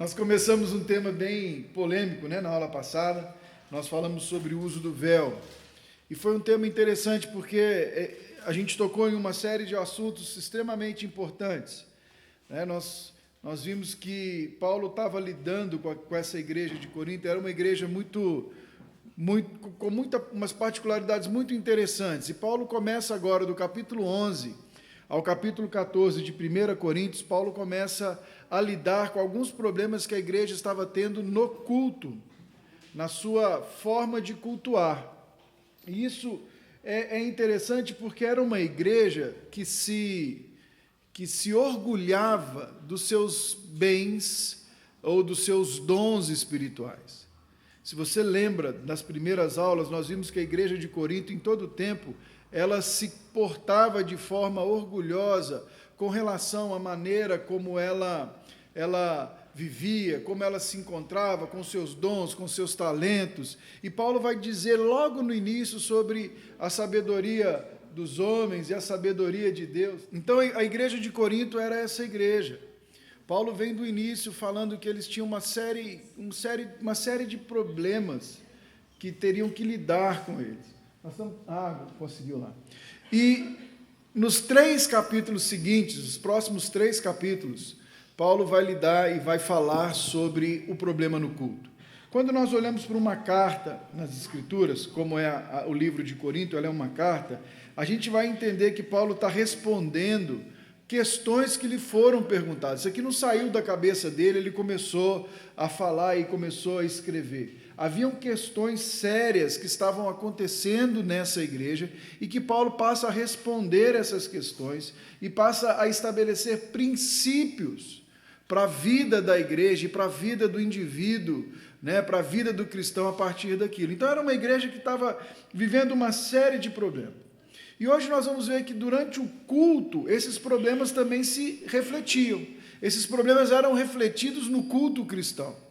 Nós começamos um tema bem polêmico, né, na aula passada. Nós falamos sobre o uso do véu. E foi um tema interessante porque a gente tocou em uma série de assuntos extremamente importantes. Né? Nós vimos que Paulo estava lidando com essa igreja de Corinto. Era uma igreja com umas particularidades muito interessantes. E Paulo começa agora, do capítulo 11 ao capítulo 14 de 1 Coríntios, Paulo começa a lidar com alguns problemas que a igreja estava tendo no culto, na sua forma de cultuar. E isso é interessante porque era uma igreja que se orgulhava dos seus bens ou dos seus dons espirituais. Se você lembra das primeiras aulas, nós vimos que a igreja de Corinto, em todo o tempo, ela se portava de forma orgulhosa com relação à maneira como ela vivia, como ela se encontrava com seus dons, com seus talentos. E Paulo vai dizer logo no início sobre a sabedoria dos homens e a sabedoria de Deus. Então a igreja de Corinto era essa igreja. Paulo vem do início falando que eles tinham uma série de problemas que teriam que lidar com eles. Conseguiu lá. E nos 3 capítulos seguintes, os próximos 3 capítulos, Paulo vai lidar e vai falar sobre o problema no culto. Quando nós olhamos para uma carta nas Escrituras, como é o livro de Corinto, ela é uma carta, a gente vai entender que Paulo está respondendo questões que lhe foram perguntadas. Isso aqui não saiu da cabeça dele, ele começou a falar e começou a escrever. Haviam questões sérias que estavam acontecendo nessa igreja e que Paulo passa a responder essas questões e passa a estabelecer princípios para a vida da igreja e para a vida do indivíduo, né, para a vida do cristão a partir daquilo. Então era uma igreja que estava vivendo uma série de problemas. E hoje nós vamos ver que durante o culto, esses problemas também se refletiam. Esses problemas eram refletidos no culto cristão.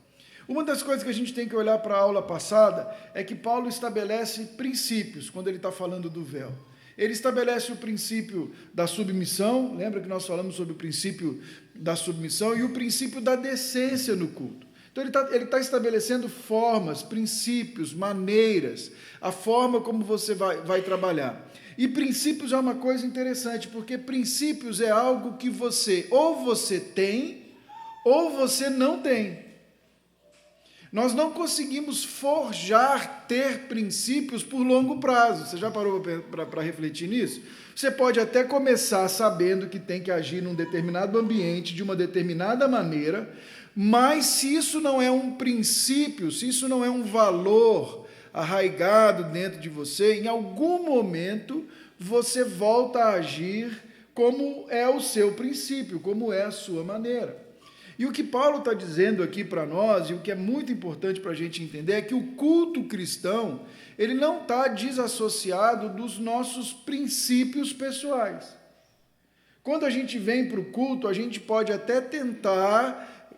Uma das coisas que a gente tem que olhar para a aula passada é que Paulo estabelece princípios quando ele está falando do véu. Ele estabelece o princípio da submissão, lembra que nós falamos sobre o princípio da submissão e o princípio da decência no culto. Então ele está estabelecendo formas, princípios, maneiras, a forma como você vai trabalhar. E princípios é uma coisa interessante, porque princípios é algo que você tem ou você não tem. Nós não conseguimos ter princípios por longo prazo. Você já parou para refletir nisso? Você pode até começar sabendo que tem que agir num determinado ambiente, de uma determinada maneira, mas se isso não é um princípio, se isso não é um valor arraigado dentro de você, em algum momento você volta a agir como é o seu princípio, como é a sua maneira. E o que Paulo está dizendo aqui para nós, e o que é muito importante para a gente entender, é que o culto cristão, ele não está desassociado dos nossos princípios pessoais. Quando a gente vem para o culto, a gente pode até tentar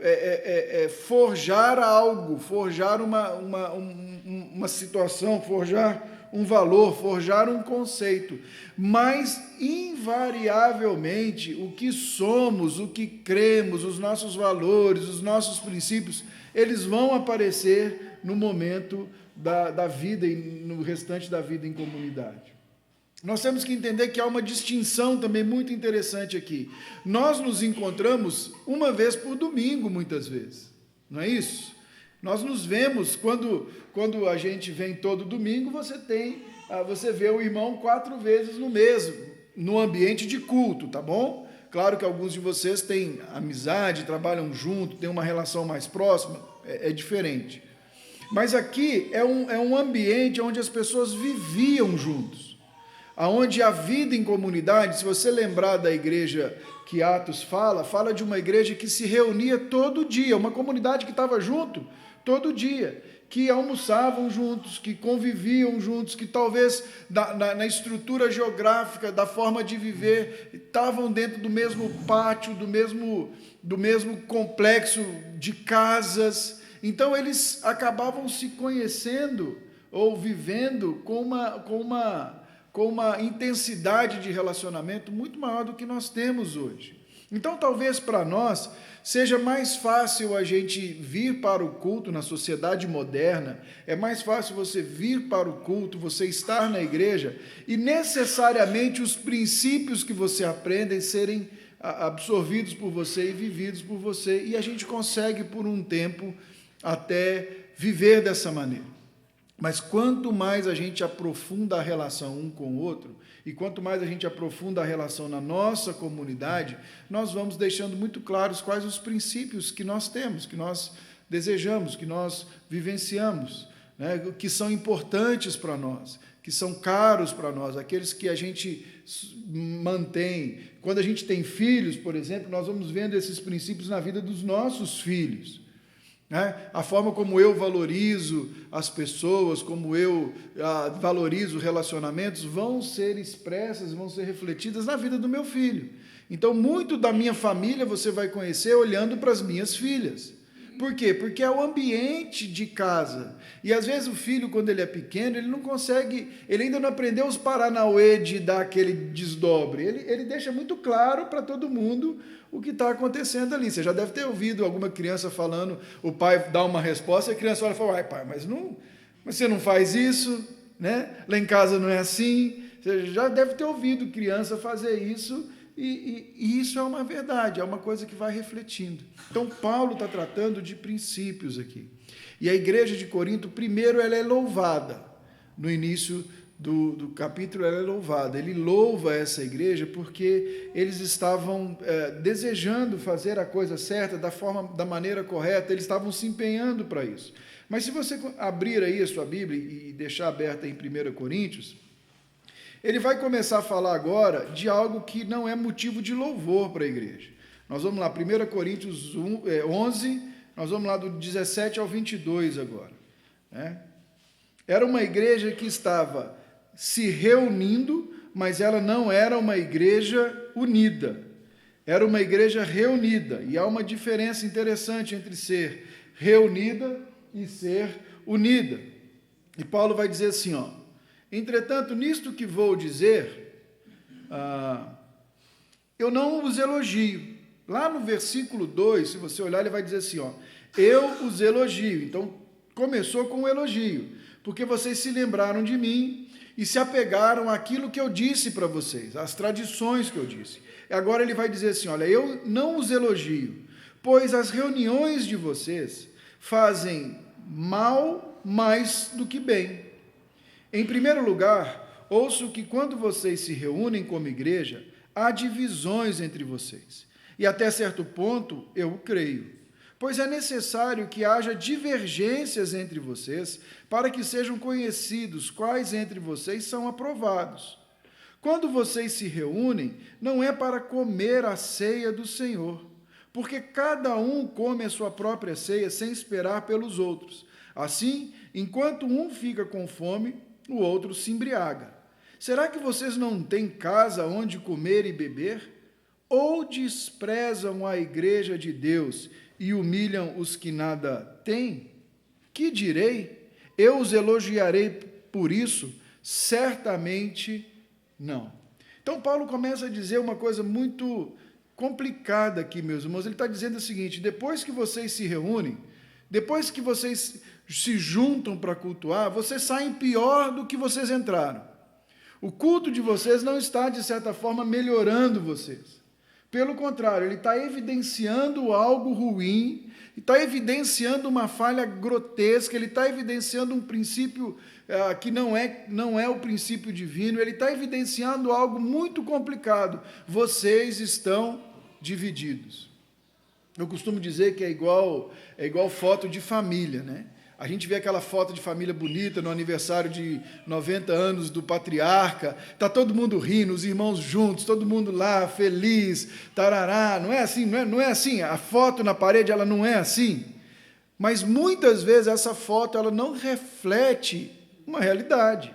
forjar algo, forjar uma situação, forjar um valor, forjar um conceito, mas invariavelmente o que somos, o que cremos, os nossos valores, os nossos princípios, eles vão aparecer no momento da vida e no restante da vida em comunidade. Nós temos que entender que há uma distinção também muito interessante aqui. Nós nos encontramos uma vez por domingo, muitas vezes, não é isso? Nós nos vemos, quando a gente vem todo domingo, você vê o irmão 4 vezes no mês, no ambiente de culto, tá bom? Claro que alguns de vocês têm amizade, trabalham junto, têm uma relação mais próxima, é diferente. Mas aqui é um ambiente onde as pessoas viviam juntos, onde a vida em comunidade, se você lembrar da igreja que Atos fala de uma igreja que se reunia todo dia, uma comunidade que estava junto todo dia, que almoçavam juntos, que conviviam juntos, que talvez na estrutura geográfica, da forma de viver, estavam dentro do mesmo pátio, do mesmo complexo de casas. Então eles acabavam se conhecendo ou vivendo com uma intensidade de relacionamento muito maior do que nós temos hoje. Então, talvez para nós seja mais fácil a gente vir para o culto na sociedade moderna, é mais fácil você vir para o culto, você estar na igreja, e necessariamente os princípios que você aprende serem absorvidos por você e vividos por você, e a gente consegue por um tempo até viver dessa maneira. Mas quanto mais a gente aprofunda a relação um com o outro, e quanto mais a gente aprofunda a relação na nossa comunidade, nós vamos deixando muito claros quais os princípios que nós temos, que nós desejamos, que nós vivenciamos, né, que são importantes para nós, que são caros para nós, aqueles que a gente mantém. Quando a gente tem filhos, por exemplo, nós vamos vendo esses princípios na vida dos nossos filhos. A forma como eu valorizo as pessoas, como eu valorizo relacionamentos, vão ser expressas, vão ser refletidas na vida do meu filho. Então, muito da minha família você vai conhecer olhando para as minhas filhas. Por quê? Porque é o ambiente de casa. E às vezes o filho, quando ele é pequeno, ele não consegue, ele ainda não aprendeu os paranauê de dar aquele desdobre. Ele deixa muito claro para todo mundo o que está acontecendo ali. Você já deve ter ouvido alguma criança falando, o pai dá uma resposta, e a criança olha e fala, ai pai, mas você não faz isso, né? Lá em casa não é assim. Você já deve ter ouvido criança fazer isso, e isso é uma verdade, é uma coisa que vai refletindo. Então, Paulo está tratando de princípios aqui. E a igreja de Corinto, primeiro, ela é louvada. No início do capítulo, ela é louvada. Ele louva essa igreja porque eles estavam desejando fazer a coisa certa, da maneira correta, eles estavam se empenhando para isso. Mas se você abrir aí a sua Bíblia e deixar aberta em 1 Coríntios, ele vai começar a falar agora de algo que não é motivo de louvor para a igreja. Nós vamos lá, 1 Coríntios 11, nós vamos lá do 17 ao 22 agora. Né? Era uma igreja que estava se reunindo, mas ela não era uma igreja unida. Era uma igreja reunida. E há uma diferença interessante entre ser reunida e ser unida. E Paulo vai dizer assim, entretanto, nisto que vou dizer, eu não os elogio. Lá no versículo 2, se você olhar, ele vai dizer assim, eu os elogio. Então, começou com o elogio, porque vocês se lembraram de mim e se apegaram àquilo que eu disse para vocês, às tradições que eu disse. Agora ele vai dizer assim, olha, eu não os elogio, pois as reuniões de vocês fazem mal mais do que bem. Em primeiro lugar, ouço que quando vocês se reúnem como igreja, há divisões entre vocês. E até certo ponto, eu o creio. Pois é necessário que haja divergências entre vocês, para que sejam conhecidos quais entre vocês são aprovados. Quando vocês se reúnem, não é para comer a ceia do Senhor, porque cada um come a sua própria ceia sem esperar pelos outros. Assim, enquanto um fica com fome, o outro se embriaga. Será que vocês não têm casa onde comer e beber? Ou desprezam a igreja de Deus e humilham os que nada têm? Que direi? Eu os elogiarei por isso? Certamente não. Então, Paulo começa a dizer uma coisa muito complicada aqui, meus irmãos. Ele está dizendo o seguinte, depois que vocês se reúnem, depois que vocês se juntam para cultuar, vocês saem pior do que vocês entraram. O culto de vocês não está, de certa forma, melhorando vocês. Pelo contrário, ele está evidenciando algo ruim, está evidenciando uma falha grotesca, ele está evidenciando um princípio que não é o princípio divino, ele está evidenciando algo muito complicado. Vocês estão divididos. Eu costumo dizer que é igual foto de família, né? A gente vê aquela foto de família bonita no aniversário de 90 anos do patriarca, está todo mundo rindo, os irmãos juntos, todo mundo lá, feliz, tarará, não é assim, não é assim, a foto na parede ela não é assim, mas muitas vezes essa foto ela não reflete uma realidade.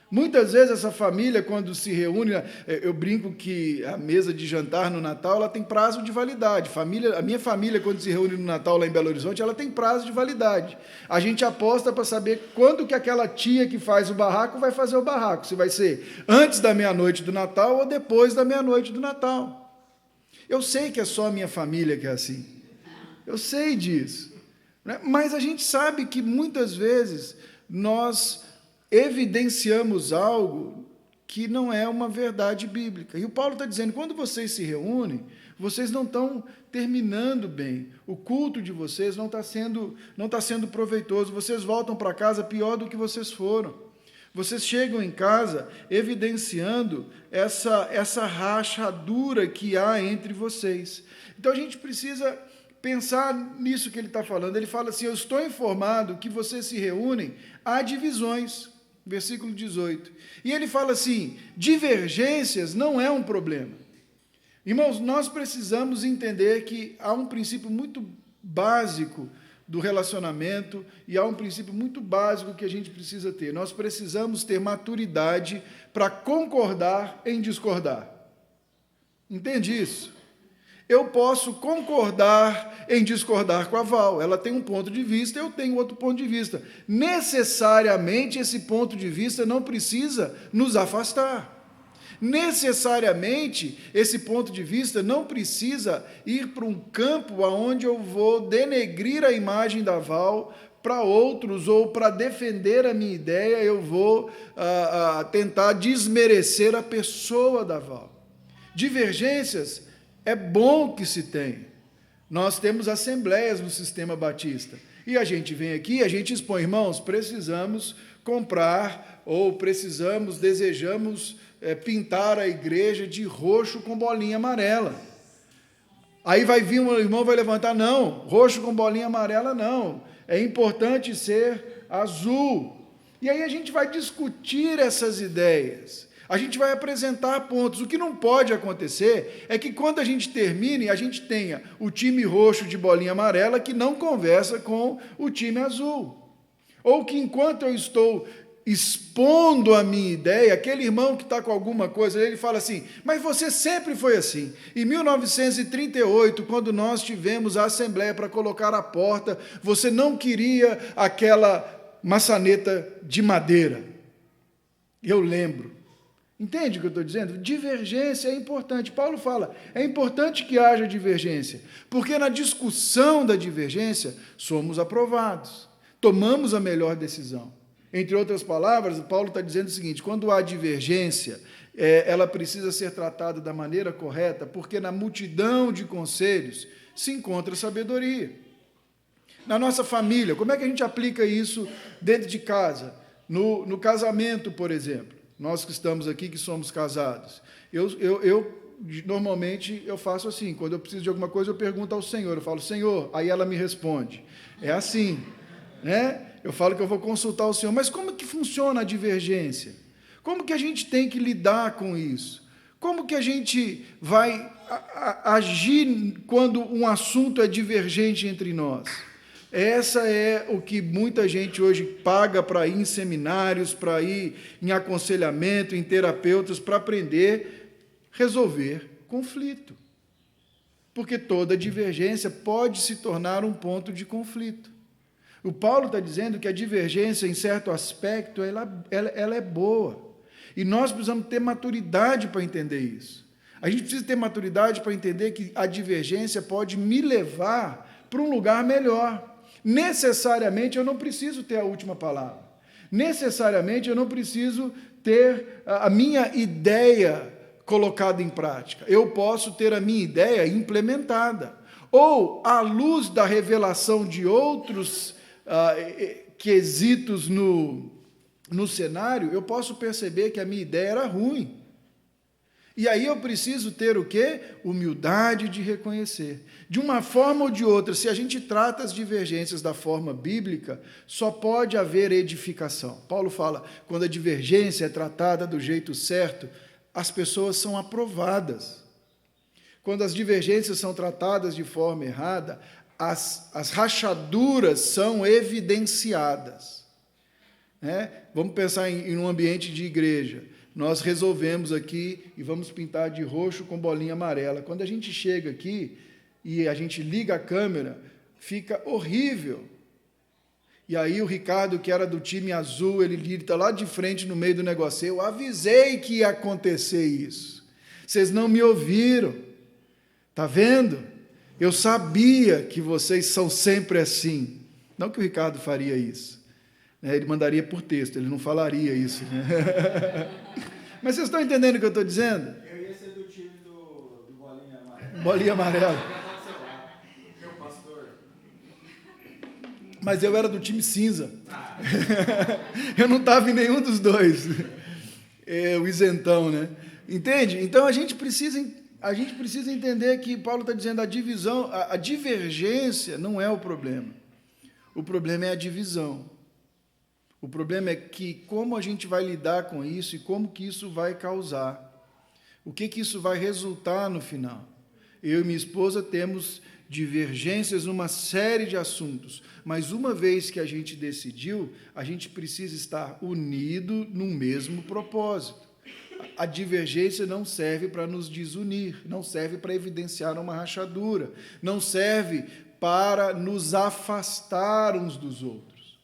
Muitas vezes essa família, quando se reúne, eu brinco que a mesa de jantar no Natal ela tem prazo de validade. A minha família, quando se reúne no Natal lá em Belo Horizonte, ela tem prazo de validade. A gente aposta para saber quando que aquela tia que faz o barraco vai fazer o barraco. Se vai ser antes da meia-noite do Natal ou depois da meia-noite do Natal. Eu sei que é só a minha família que é assim. Eu sei disso. Né? Mas a gente sabe que muitas vezes nós evidenciamos algo que não é uma verdade bíblica. E o Paulo está dizendo, quando vocês se reúnem, vocês não estão terminando bem. O culto de vocês não está sendo proveitoso. Vocês voltam para casa pior do que vocês foram. Vocês chegam em casa evidenciando essa rachadura que há entre vocês. Então a gente precisa pensar nisso que ele está falando. Ele fala assim, eu estou informado que vocês se reúnem, há divisões. Versículo 18. E ele fala assim, divergências não é um problema. Irmãos, nós precisamos entender que há um princípio muito básico do relacionamento e há um princípio muito básico que a gente precisa ter. Nós precisamos ter maturidade para concordar em discordar. Entende isso? Eu posso concordar em discordar com a Val. Ela tem um ponto de vista, eu tenho outro ponto de vista. Necessariamente, esse ponto de vista não precisa nos afastar. Necessariamente, esse ponto de vista não precisa ir para um campo onde eu vou denegrir a imagem da Val para outros, ou para defender a minha ideia, eu vou tentar desmerecer a pessoa da Val. Divergências é bom que se tenha. Nós temos assembleias no Sistema Batista. E a gente vem aqui, a gente expõe, irmãos, precisamos comprar, ou desejamos pintar a igreja de roxo com bolinha amarela. Aí vai vir um irmão, vai levantar, não, roxo com bolinha amarela não, é importante ser azul. E aí a gente vai discutir essas ideias. A gente vai apresentar pontos. O que não pode acontecer é que quando a gente termine, a gente tenha o time roxo de bolinha amarela que não conversa com o time azul. Ou que enquanto eu estou expondo a minha ideia, aquele irmão que está com alguma coisa, ele fala assim, mas você sempre foi assim. Em 1938, quando nós tivemos a assembleia para colocar a porta, você não queria aquela maçaneta de madeira. Eu lembro. Entende o que eu estou dizendo? Divergência é importante. Paulo fala, é importante que haja divergência, porque na discussão da divergência somos aprovados, tomamos a melhor decisão. Entre outras palavras, Paulo está dizendo o seguinte, quando há divergência, ela precisa ser tratada da maneira correta, porque na multidão de conselhos se encontra sabedoria. Na nossa família, como é que a gente aplica isso dentro de casa? No casamento, por exemplo. Nós que estamos aqui, que somos casados, normalmente eu faço assim, quando eu preciso de alguma coisa, eu pergunto ao Senhor, eu falo, Senhor, aí ela me responde. É assim, né? Eu falo que eu vou consultar o Senhor, mas como que funciona a divergência? Como que a gente tem que lidar com isso? Como que a gente vai agir quando um assunto é divergente entre nós? Essa é o que muita gente hoje paga para ir em seminários, para ir em aconselhamento, em terapeutas, para aprender a resolver conflito. Porque toda divergência pode se tornar um ponto de conflito. O Paulo está dizendo que a divergência, em certo aspecto, ela é boa. E nós precisamos ter maturidade para entender isso. A gente precisa ter maturidade para entender que a divergência pode me levar para um lugar melhor. Necessariamente eu não preciso ter a última palavra. Necessariamente eu não preciso ter a minha ideia colocada em prática. Eu posso ter a minha ideia implementada. Ou, à luz da revelação de outros quesitos no cenário, eu posso perceber que a minha ideia era ruim. E aí eu preciso ter o quê? Humildade de reconhecer. De uma forma ou de outra, se a gente trata as divergências da forma bíblica, só pode haver edificação. Paulo fala, quando a divergência é tratada do jeito certo, as pessoas são aprovadas. Quando as divergências são tratadas de forma errada, as rachaduras são evidenciadas. Vamos pensar em um ambiente de igreja. Nós resolvemos aqui e vamos pintar de roxo com bolinha amarela. Quando a gente chega aqui e a gente liga a câmera, fica horrível. E aí o Ricardo, que era do time azul, ele grita lá de frente no meio do negócio, eu avisei que ia acontecer isso. Vocês não me ouviram. Está vendo? Eu sabia que vocês são sempre assim. Não que o Ricardo faria isso. Ele mandaria por texto, ele não falaria isso. Mas vocês estão entendendo o que eu estou dizendo? Eu ia ser do time do Bolinha Amarela. Bolinha Amarela. Meu pastor. Mas eu era do time cinza. Eu não estava em nenhum dos dois. O isentão, né? Entende? Então a gente precisa entender que Paulo está dizendo a divergência não é o problema. O problema é a divisão. O problema é que como a gente vai lidar com isso e como que isso vai causar. O que isso vai resultar no final. Eu e minha esposa temos divergências numa série de assuntos, mas uma vez que a gente decidiu, a gente precisa estar unido num mesmo propósito. A divergência não serve para nos desunir, não serve para evidenciar uma rachadura, não serve para nos afastar uns dos outros.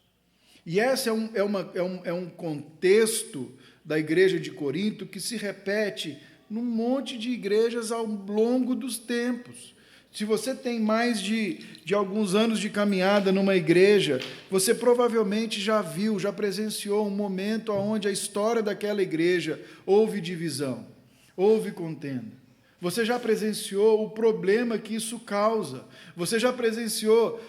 E esse é um contexto da igreja de Corinto que se repete num monte de igrejas ao longo dos tempos. Se você tem mais de alguns anos de caminhada numa igreja, você provavelmente já viu, já presenciou um momento onde a história daquela igreja houve divisão, houve contenda. Você já presenciou o problema que isso causa. Você já presenciou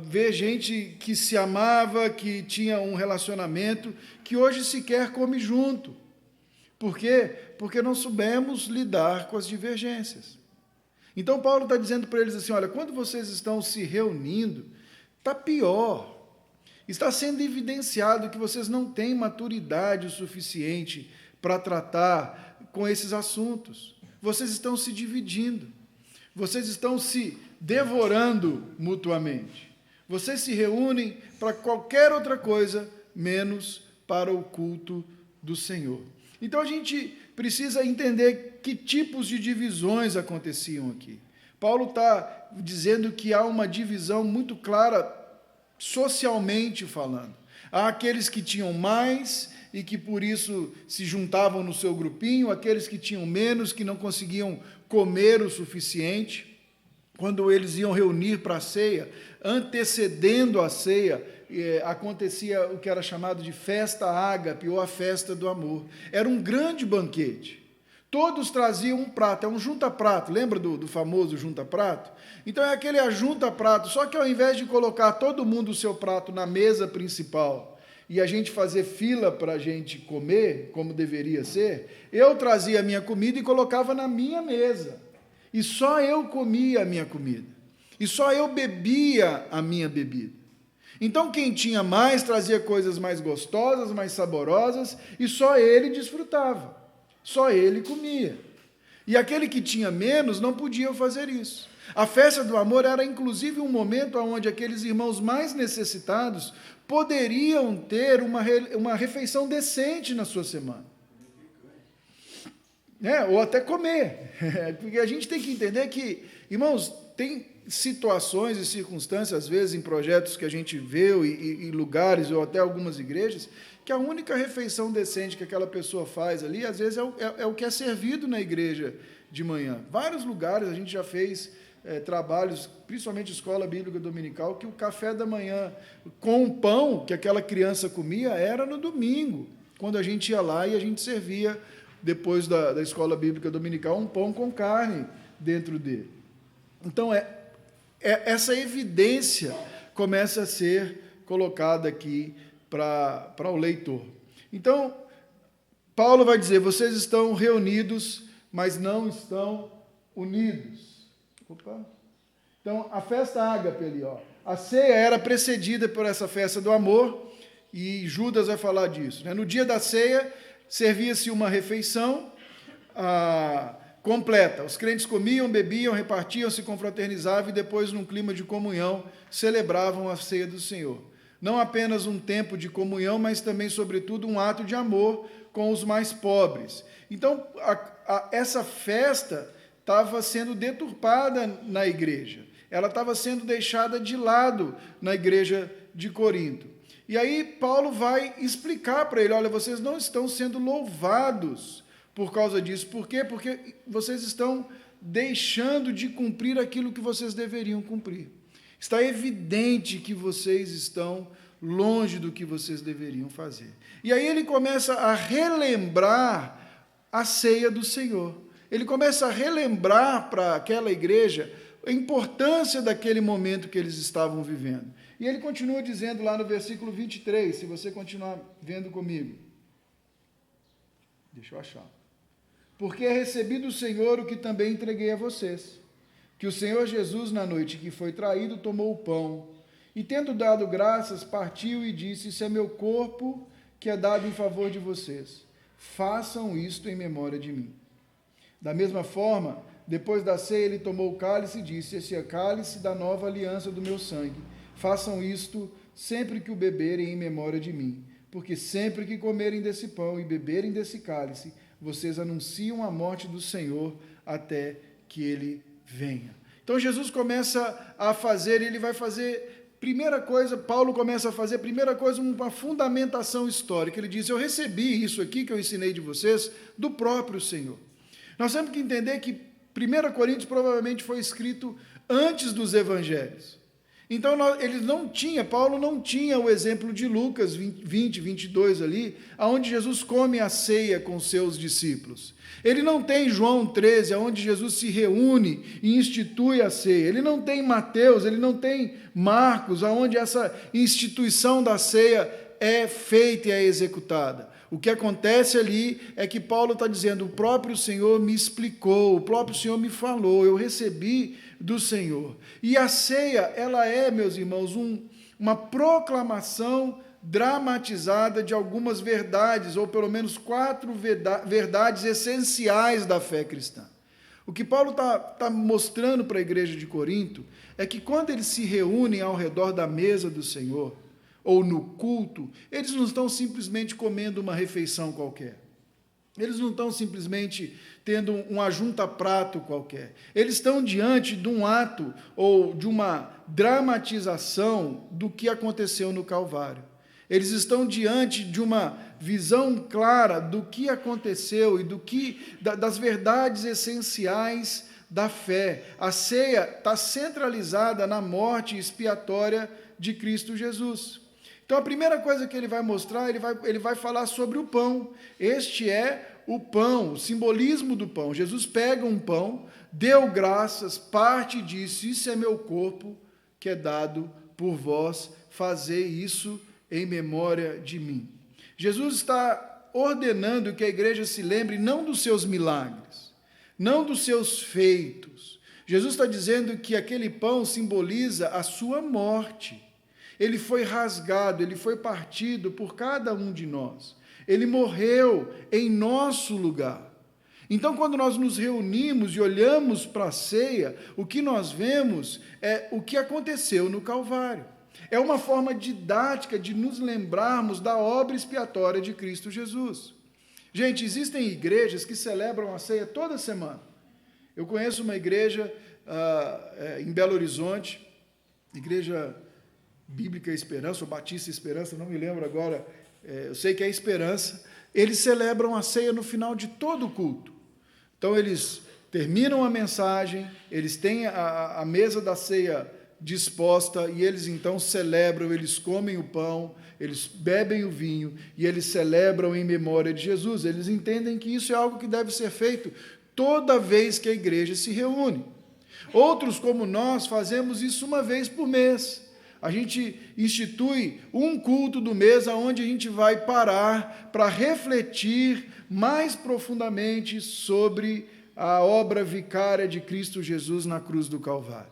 ver gente que se amava, que tinha um relacionamento, que hoje sequer come junto. Por quê? Porque não soubemos lidar com as divergências. Então, Paulo está dizendo para eles assim, olha, quando vocês estão se reunindo, está pior. Está sendo evidenciado que vocês não têm maturidade o suficiente para tratar com esses assuntos. Vocês estão se dividindo. Vocês estão se devorando mutuamente. Vocês se reúnem para qualquer outra coisa, menos para o culto do Senhor. Então, a gente precisa entender que tipos de divisões aconteciam aqui. Paulo está dizendo que há uma divisão muito clara, socialmente falando. Há aqueles que tinham mais e que por isso se juntavam no seu grupinho, aqueles que tinham menos, que não conseguiam comer o suficiente. Quando eles iam reunir para a ceia, antecedendo a ceia, acontecia o que era chamado de festa ágape, ou a festa do amor. Era um grande banquete. Todos traziam um prato, é um junta-prato, lembra do famoso junta-prato? Então é aquele ajunta-prato, só que ao invés de colocar todo mundo o seu prato na mesa principal e a gente fazer fila para a gente comer, como deveria ser, eu trazia a minha comida e colocava na minha mesa. E só eu comia a minha comida. E só eu bebia a minha bebida. Então quem tinha mais trazia coisas mais gostosas, mais saborosas, e só ele desfrutava. Só ele comia. E aquele que tinha menos não podia fazer isso. A festa do amor era inclusive um momento onde aqueles irmãos mais necessitados poderiam ter uma refeição decente na sua semana. Ou até comer. Porque a gente tem que entender que, irmãos, tem situações e circunstâncias, às vezes, em projetos que a gente vê, e lugares, ou até algumas igrejas, que a única refeição decente que aquela pessoa faz ali, às vezes, é o que é servido na igreja de manhã. Vários lugares a gente já fez trabalhos, principalmente escola bíblica dominical, que o café da manhã com o pão que aquela criança comia era no domingo, quando a gente ia lá e a gente servia, depois da escola bíblica dominical, um pão com carne dentro dele. Então, essa evidência começa a ser colocada aqui para o leitor. Então, Paulo vai dizer, vocês estão reunidos, mas não estão unidos. Opa. Então, a festa ágape ali, a ceia era precedida por essa festa do amor, e Judas vai falar disso. No dia da ceia, servia-se uma refeição completa. Os crentes comiam, bebiam, repartiam, se confraternizavam e depois, num clima de comunhão, celebravam a ceia do Senhor. Não apenas um tempo de comunhão, mas também, sobretudo, um ato de amor com os mais pobres. Então, essa festa estava sendo deturpada na igreja. Ela estava sendo deixada de lado na igreja de Corinto. E aí Paulo vai explicar para ele, olha, vocês não estão sendo louvados por causa disso. Por quê? Porque vocês estão deixando de cumprir aquilo que vocês deveriam cumprir. Está evidente que vocês estão longe do que vocês deveriam fazer. E aí ele começa a relembrar a ceia do Senhor. Ele começa a relembrar para aquela igreja a importância daquele momento que eles estavam vivendo. E ele continua dizendo lá no versículo 23, se você continuar vendo comigo. Deixa eu achar. Porque recebi do Senhor o que também entreguei a vocês, que o Senhor Jesus, na noite que foi traído, tomou o pão, e tendo dado graças, partiu e disse, isso é meu corpo que é dado em favor de vocês. Façam isto em memória de mim. Da mesma forma, depois da ceia, ele tomou o cálice e disse, esse é o cálice da nova aliança do meu sangue. Façam isto sempre que o beberem em memória de mim, porque sempre que comerem desse pão e beberem desse cálice, vocês anunciam a morte do Senhor até que ele venha. Então Jesus começa a fazer, ele vai fazer, primeira coisa, Paulo começa a fazer, primeira coisa, uma fundamentação histórica. Ele diz, eu recebi isso aqui que eu ensinei de vocês do próprio Senhor. Nós temos que entender que 1 Coríntios provavelmente foi escrito antes dos evangelhos. Então, Paulo não tinha o exemplo de Lucas 20, 22 ali, onde Jesus come a ceia com seus discípulos. Ele não tem João 13, onde Jesus se reúne e institui a ceia. Ele não tem Mateus, ele não tem Marcos, onde essa instituição da ceia é feita e é executada. O que acontece ali é que Paulo está dizendo, o próprio Senhor me explicou, o próprio Senhor me falou, eu recebi do Senhor. E a ceia, ela é, meus irmãos, uma proclamação dramatizada de algumas verdades, ou pelo menos 4 verdades essenciais da fé cristã. O que Paulo está mostrando para a igreja de Corinto é que quando eles se reúnem ao redor da mesa do Senhor, ou no culto, eles não estão simplesmente comendo uma refeição qualquer. Eles não estão simplesmente tendo um ajunta-prato qualquer. Eles estão diante de um ato ou de uma dramatização do que aconteceu no Calvário. Eles estão diante de uma visão clara do que aconteceu e das verdades essenciais da fé. A ceia está centralizada na morte expiatória de Cristo Jesus. Então, a primeira coisa que ele vai mostrar, ele vai falar sobre o pão. Este é o pão, o simbolismo do pão. Jesus pega um pão, deu graças, parte e disse, isso é meu corpo que é dado por vós, fazei isso em memória de mim. Jesus está ordenando que a igreja se lembre não dos seus milagres, não dos seus feitos. Jesus está dizendo que aquele pão simboliza a sua morte. Ele foi rasgado, ele foi partido por cada um de nós. Ele morreu em nosso lugar. Então, quando nós nos reunimos e olhamos para a ceia, o que nós vemos é o que aconteceu no Calvário. É uma forma didática de nos lembrarmos da obra expiatória de Cristo Jesus. Gente, existem igrejas que celebram a ceia toda semana. Eu conheço uma igreja em Belo Horizonte, Igreja Bíblica Esperança, ou Batista Esperança, não me lembro agora, eu sei que é Esperança. Eles celebram a ceia no final de todo o culto. Então, eles terminam a mensagem, eles têm a mesa da ceia disposta, e eles então celebram, eles comem o pão, eles bebem o vinho, e eles celebram em memória de Jesus. Eles entendem que isso é algo que deve ser feito toda vez que a igreja se reúne. Outros, como nós, fazemos isso uma vez por mês. A gente institui um culto do mês onde a gente vai parar para refletir mais profundamente sobre a obra vicária de Cristo Jesus na cruz do Calvário.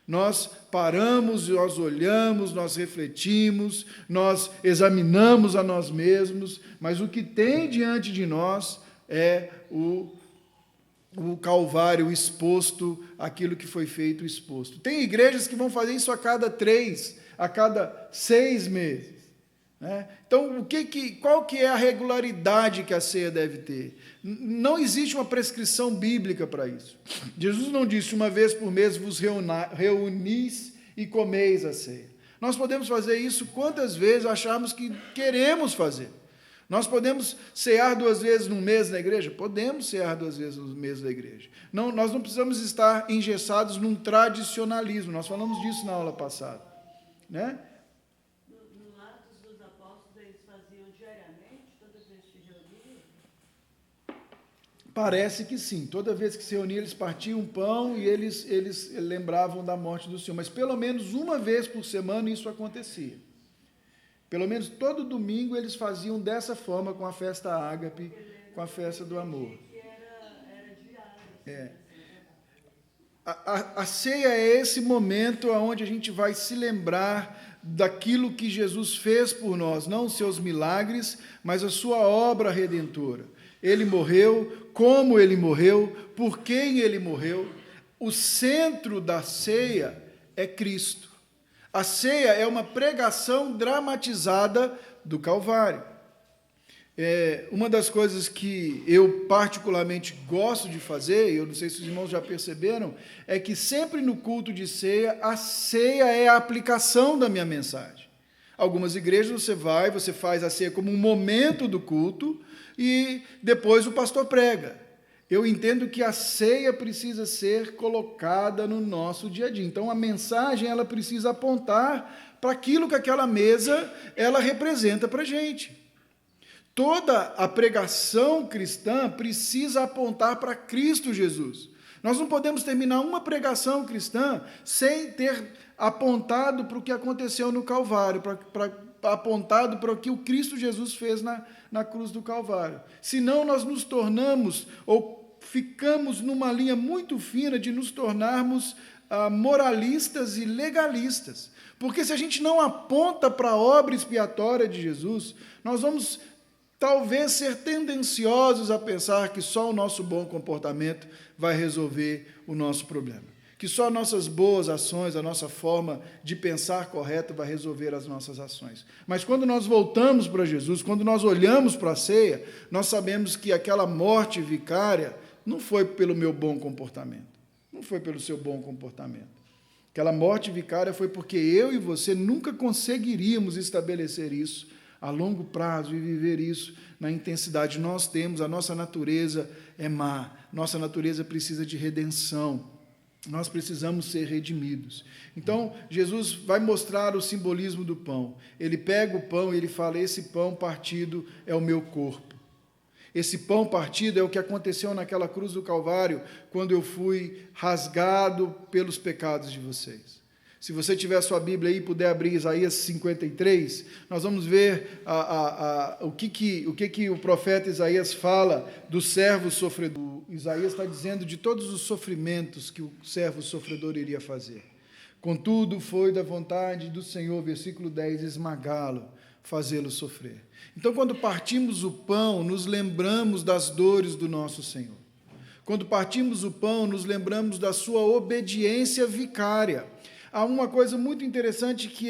Nós paramos, nós olhamos, nós refletimos, nós examinamos a nós mesmos, mas o que tem diante de nós é o Calvário exposto, aquilo que foi feito exposto. Tem igrejas que vão fazer isso a cada 3, a cada 6 meses. Né? Então, qual que é a regularidade que a ceia deve ter? Não existe uma prescrição bíblica para isso. Jesus não disse, uma vez por mês vos reunis e comeis a ceia. Nós podemos fazer isso quantas vezes acharmos que queremos fazer. Nós podemos cear 2 vezes no mês na igreja? Podemos cear 2 vezes no mês da igreja. Não, nós não precisamos estar engessados num tradicionalismo. Nós falamos disso na aula passada, né? No Atos dos Apóstolos, eles faziam diariamente, toda vez que se reuniam? Parece que sim. Toda vez que se reuniam, eles partiam um pão e eles lembravam da morte do Senhor. Mas pelo menos uma vez por semana isso acontecia. Pelo menos todo domingo eles faziam dessa forma com a festa ágape, com a festa do amor. Era diário. É. A ceia é esse momento onde a gente vai se lembrar daquilo que Jesus fez por nós, não os seus milagres, mas a sua obra redentora. Ele morreu, como ele morreu, por quem ele morreu. O centro da ceia é Cristo. A ceia é uma pregação dramatizada do Calvário. Uma das coisas que eu particularmente gosto de fazer, e eu não sei se os irmãos já perceberam, é que sempre no culto de ceia, a ceia é a aplicação da minha mensagem. Algumas igrejas você faz a ceia como um momento do culto e depois o pastor prega. Eu entendo que a ceia precisa ser colocada no nosso dia a dia. Então, a mensagem ela precisa apontar para aquilo que aquela mesa ela representa para a gente. Toda a pregação cristã precisa apontar para Cristo Jesus. Nós não podemos terminar uma pregação cristã sem ter apontado para o que aconteceu no Calvário, apontado para o que o Cristo Jesus fez na cruz do Calvário. Senão nós nos tornamos, ou ficamos numa linha muito fina de nos tornarmos moralistas e legalistas. Porque se a gente não aponta para a obra expiatória de Jesus, nós vamos talvez ser tendenciosos a pensar que só o nosso bom comportamento vai resolver o nosso problema. Que só nossas boas ações, a nossa forma de pensar correta vai resolver as nossas ações. Mas quando nós voltamos para Jesus, quando nós olhamos para a ceia, nós sabemos que aquela morte vicária não foi pelo meu bom comportamento, não foi pelo seu bom comportamento. Aquela morte vicária foi porque eu e você nunca conseguiríamos estabelecer isso a longo prazo e viver isso na intensidade. Nós temos, a nossa natureza é má, nossa natureza precisa de redenção, nós precisamos ser redimidos. Então, Jesus vai mostrar o simbolismo do pão. Ele pega o pão e ele fala, esse pão partido é o meu corpo. Esse pão partido é o que aconteceu naquela cruz do Calvário, quando eu fui rasgado pelos pecados de vocês. Se você tiver a sua Bíblia aí e puder abrir Isaías 53, nós vamos ver o que o profeta Isaías fala do servo sofredor. Isaías está dizendo de todos os sofrimentos que o servo sofredor iria fazer. Contudo, foi da vontade do Senhor, versículo 10, esmagá-lo, fazê-lo sofrer. Então, quando partimos o pão, nos lembramos das dores do nosso Senhor. Quando partimos o pão, nos lembramos da sua obediência vicária. Há uma coisa muito interessante que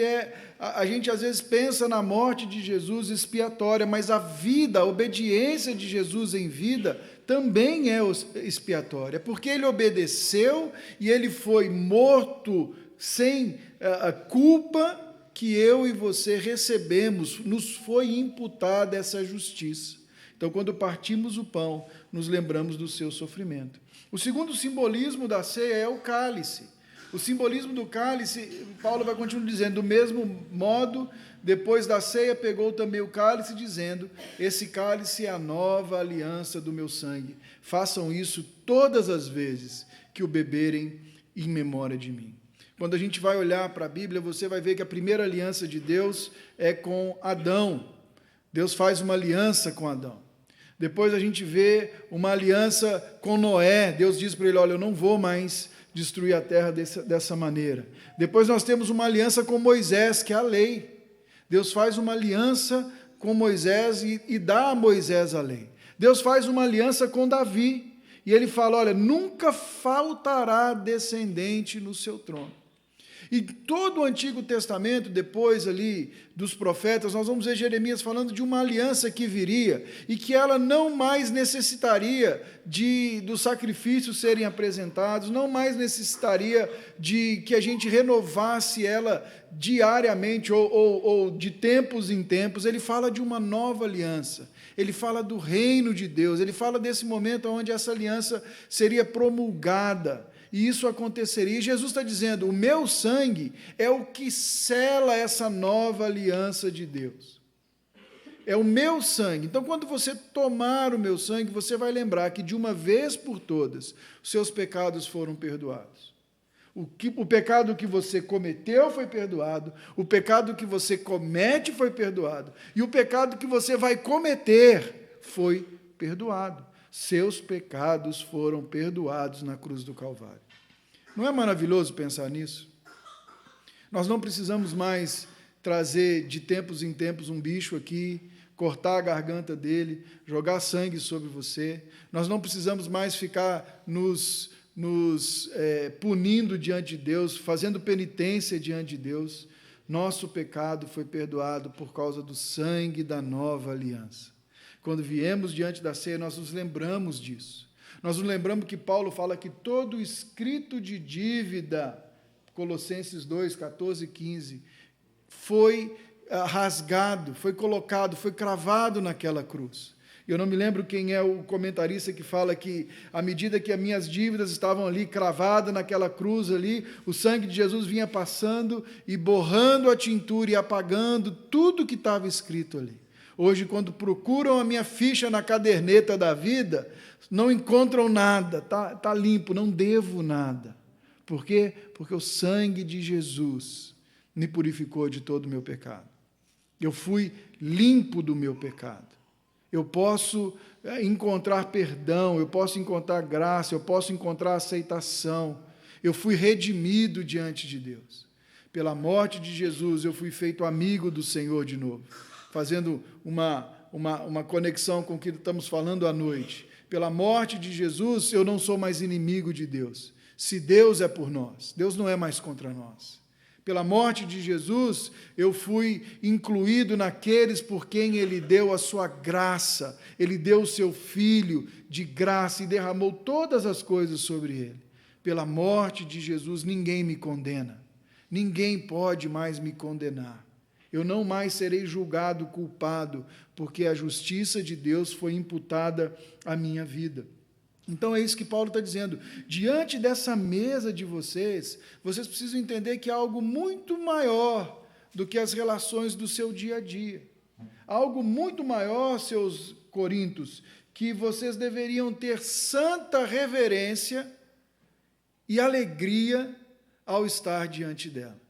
a gente às vezes pensa na morte de Jesus expiatória, mas a vida, a obediência de Jesus em vida também é expiatória, porque ele obedeceu e ele foi morto sem a culpa que eu e você recebemos, nos foi imputada essa justiça. Então, quando partimos o pão, nos lembramos do seu sofrimento. O segundo simbolismo da ceia é o cálice. O simbolismo do cálice, Paulo vai continuar dizendo, do mesmo modo, depois da ceia, pegou também o cálice, dizendo, esse cálice é a nova aliança do meu sangue. Façam isso todas as vezes que o beberem em memória de mim. Quando a gente vai olhar para a Bíblia, você vai ver que a primeira aliança de Deus é com Adão. Deus faz uma aliança com Adão. Depois a gente vê uma aliança com Noé. Deus diz para ele, olha, eu não vou mais destruir a terra dessa maneira. Depois nós temos uma aliança com Moisés, que é a lei. Deus faz uma aliança com Moisés e dá a Moisés a lei. Deus faz uma aliança com Davi, e ele fala, olha, nunca faltará descendente no seu trono. E todo o Antigo Testamento, depois ali dos profetas, nós vamos ver Jeremias falando de uma aliança que viria e que ela não mais necessitaria dos sacrifícios serem apresentados, não mais necessitaria de que a gente renovasse ela diariamente ou de tempos em tempos. Ele fala de uma nova aliança, ele fala do reino de Deus, ele fala desse momento onde essa aliança seria promulgada. E isso aconteceria. E Jesus está dizendo, o meu sangue é o que sela essa nova aliança de Deus. É o meu sangue. Então, quando você tomar o meu sangue, você vai lembrar que de uma vez por todas, os seus pecados foram perdoados. O pecado que você cometeu foi perdoado, o pecado que você comete foi perdoado, e o pecado que você vai cometer foi perdoado. Seus pecados foram perdoados na cruz do Calvário. Não é maravilhoso pensar nisso? Nós não precisamos mais trazer de tempos em tempos um bicho aqui, cortar a garganta dele, jogar sangue sobre você. Nós não precisamos mais ficar nos punindo diante de Deus, fazendo penitência diante de Deus. Nosso pecado foi perdoado por causa do sangue da nova aliança. Quando viemos diante da ceia, nós nos lembramos disso. Nós nos lembramos que Paulo fala que todo escrito de dívida, Colossenses 2, 14 e 15, foi rasgado, foi colocado, foi cravado naquela cruz. Eu não me lembro quem é o comentarista que fala que, à medida que as minhas dívidas estavam ali cravadas naquela cruz ali, o sangue de Jesus vinha passando e borrando a tintura e apagando tudo que estava escrito ali. Hoje, quando procuram a minha ficha na caderneta da vida, não encontram nada, está limpo, não devo nada. Por quê? Porque o sangue de Jesus me purificou de todo o meu pecado. Eu fui limpo do meu pecado. Eu posso encontrar perdão, eu posso encontrar graça, eu posso encontrar aceitação. Eu fui redimido diante de Deus. Pela morte de Jesus, eu fui feito amigo do Senhor de novo. Fazendo uma conexão com o que estamos falando à noite. Pela morte de Jesus, eu não sou mais inimigo de Deus. Se Deus é por nós, Deus não é mais contra nós. Pela morte de Jesus, eu fui incluído naqueles por quem Ele deu a sua graça. Ele deu o seu Filho de graça e derramou todas as coisas sobre Ele. Pela morte de Jesus, ninguém me condena. Ninguém pode mais me condenar. Eu não mais serei julgado culpado, porque a justiça de Deus foi imputada à minha vida. Então é isso que Paulo está dizendo. Diante dessa mesa de vocês, vocês precisam entender que há algo muito maior do que as relações do seu dia a dia. Há algo muito maior, seus coríntios, que vocês deveriam ter santa reverência e alegria ao estar diante dela.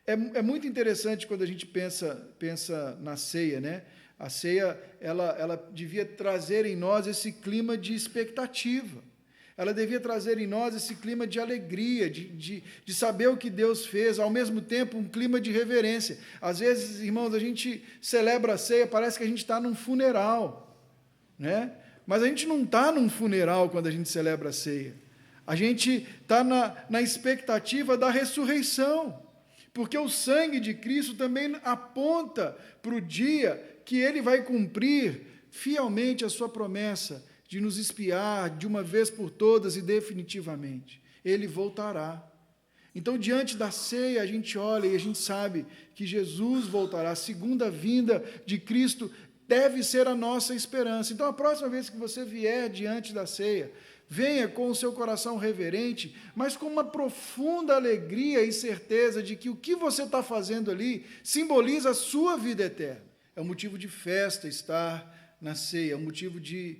É muito interessante quando a gente pensa na ceia, né? A ceia, ela devia trazer em nós esse clima de expectativa. Ela devia trazer em nós esse clima de alegria, de saber o que Deus fez, ao mesmo tempo um clima de reverência. Às vezes, irmãos, a gente celebra a ceia, parece que a gente está num funeral, né? Mas a gente não está num funeral quando a gente celebra a ceia. A gente está na expectativa da ressurreição. Porque o sangue de Cristo também aponta para o dia que Ele vai cumprir fielmente a sua promessa de nos expiar de uma vez por todas e definitivamente. Ele voltará. Então, diante da ceia, a gente olha e a gente sabe que Jesus voltará. A segunda vinda de Cristo deve ser a nossa esperança. Então, a próxima vez que você vier diante da ceia, venha com o seu coração reverente, mas com uma profunda alegria e certeza de que o que você está fazendo ali simboliza a sua vida eterna. É um motivo de festa estar na ceia, é um motivo de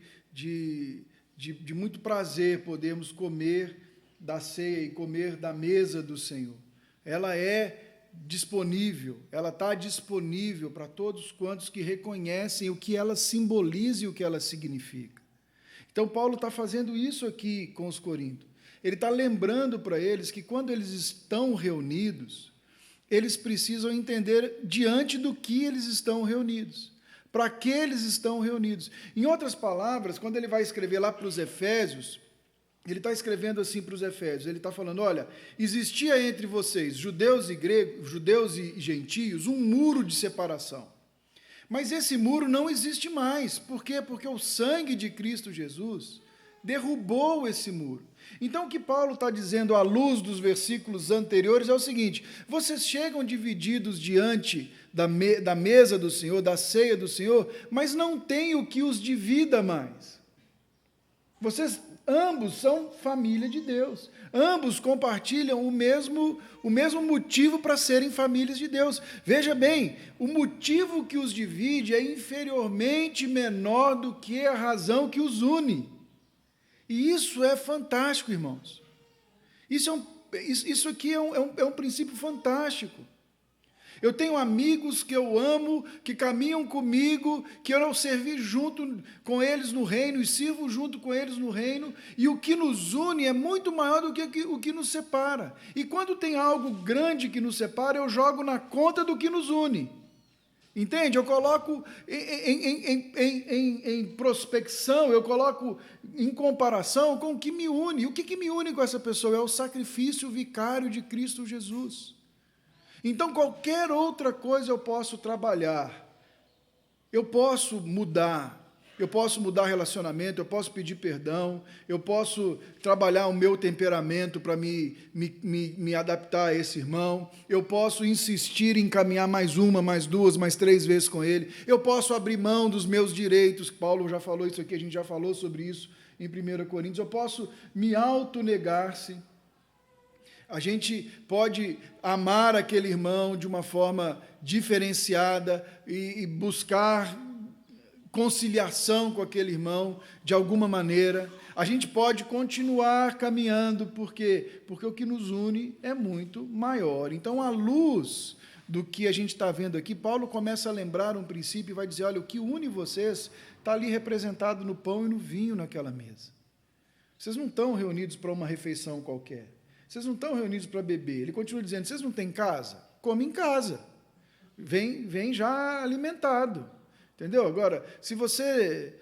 muito prazer podermos comer da ceia e comer da mesa do Senhor. Ela é disponível, ela está disponível para todos quantos que reconhecem o que ela simboliza e o que ela significa. Então, Paulo está fazendo isso aqui com os coríntios. Ele está lembrando para eles que quando eles estão reunidos, eles precisam entender diante do que eles estão reunidos, para que eles estão reunidos. Em outras palavras, quando ele vai escrever lá para os Efésios, ele está escrevendo assim para os Efésios, ele está falando, olha, existia entre vocês, judeus e gregos, judeus e gentios, um muro de separação. Mas esse muro não existe mais. Por quê? Porque o sangue de Cristo Jesus derrubou esse muro. Então, o que Paulo está dizendo à luz dos versículos anteriores é o seguinte: vocês chegam divididos diante da mesa do Senhor, da ceia do Senhor, mas não tem o que os divida mais. Vocês ambos são família de Deus. Ambos compartilham o mesmo motivo para serem famílias de Deus. Veja bem, o motivo que os divide é inferiormente menor do que a razão que os une. E isso é fantástico, irmãos. Isso aqui é um princípio fantástico. Eu tenho amigos que eu amo, que caminham comigo, que eu servi junto com eles no reino e sirvo junto com eles no reino, e o que nos une é muito maior do que o que nos separa. E quando tem algo grande que nos separa, eu jogo na conta do que nos une. Entende? Eu coloco em prospecção, eu coloco em comparação com o que me une. E o que me une com essa pessoa? É o sacrifício vicário de Cristo Jesus. Então, qualquer outra coisa eu posso trabalhar, eu posso mudar relacionamento, eu posso pedir perdão, eu posso trabalhar o meu temperamento para me adaptar a esse irmão, eu posso insistir em caminhar mais uma, mais duas, mais 3 vezes com ele, eu posso abrir mão dos meus direitos, Paulo já falou isso aqui, a gente já falou sobre isso em 1 Coríntios, eu posso me autonegar-se. A gente pode amar aquele irmão de uma forma diferenciada e buscar conciliação com aquele irmão de alguma maneira. A gente pode continuar caminhando, porque o que nos une é muito maior. Então, à luz do que a gente está vendo aqui, Paulo começa a lembrar um princípio e vai dizer, olha, o que une vocês está ali representado no pão e no vinho naquela mesa. Vocês não estão reunidos para uma refeição qualquer. Vocês não estão reunidos para beber. Ele continua dizendo, vocês não têm casa? Come em casa. Vem já alimentado. Entendeu? Agora, se você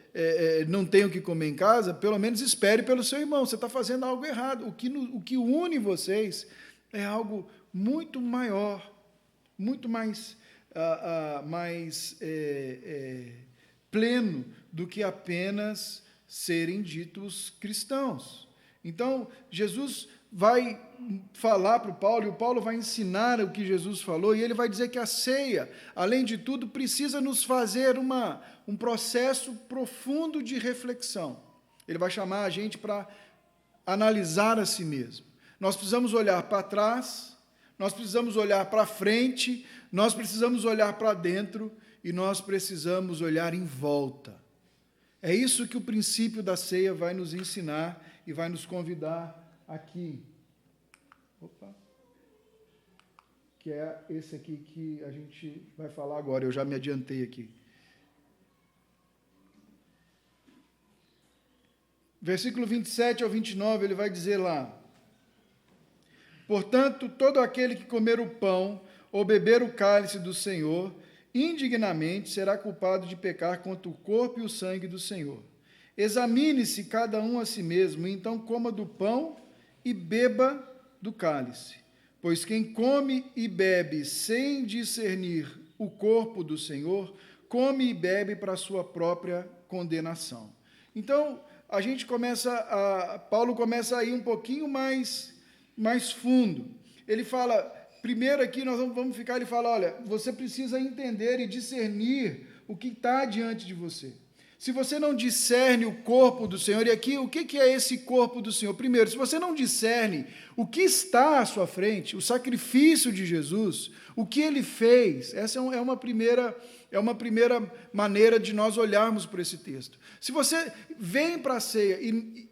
não tem o que comer em casa, pelo menos espere pelo seu irmão. Você está fazendo algo errado. O que une vocês é algo muito maior, muito mais pleno do que apenas serem ditos cristãos. Então, Jesus vai falar para o Paulo, e o Paulo vai ensinar o que Jesus falou, e ele vai dizer que a ceia, além de tudo, precisa nos fazer um processo profundo de reflexão. Ele vai chamar a gente para analisar a si mesmo. Nós precisamos olhar para trás, nós precisamos olhar para frente, nós precisamos olhar para dentro, e nós precisamos olhar em volta. É isso que o princípio da ceia vai nos ensinar e vai nos convidar aqui, que é esse aqui que a gente vai falar agora, eu já me adiantei aqui. Versículo 27 ao 29, ele vai dizer lá, portanto, todo aquele que comer o pão ou beber o cálice do Senhor, indignamente será culpado de pecar contra o corpo e o sangue do Senhor. Examine-se cada um a si mesmo, e então coma do pão e beba do cálice. Pois quem come e bebe sem discernir o corpo do Senhor, come e bebe para a sua própria condenação. Então, Paulo começa a ir um pouquinho mais fundo. Ele fala, primeiro aqui nós vamos ficar, ele fala, olha, você precisa entender e discernir o que está diante de você. Se você não discerne o corpo do Senhor, e aqui, o que é esse corpo do Senhor? Primeiro, se você não discerne o que está à sua frente, o sacrifício de Jesus, o que ele fez, essa é uma primeira maneira de nós olharmos para esse texto. Se você vem para a ceia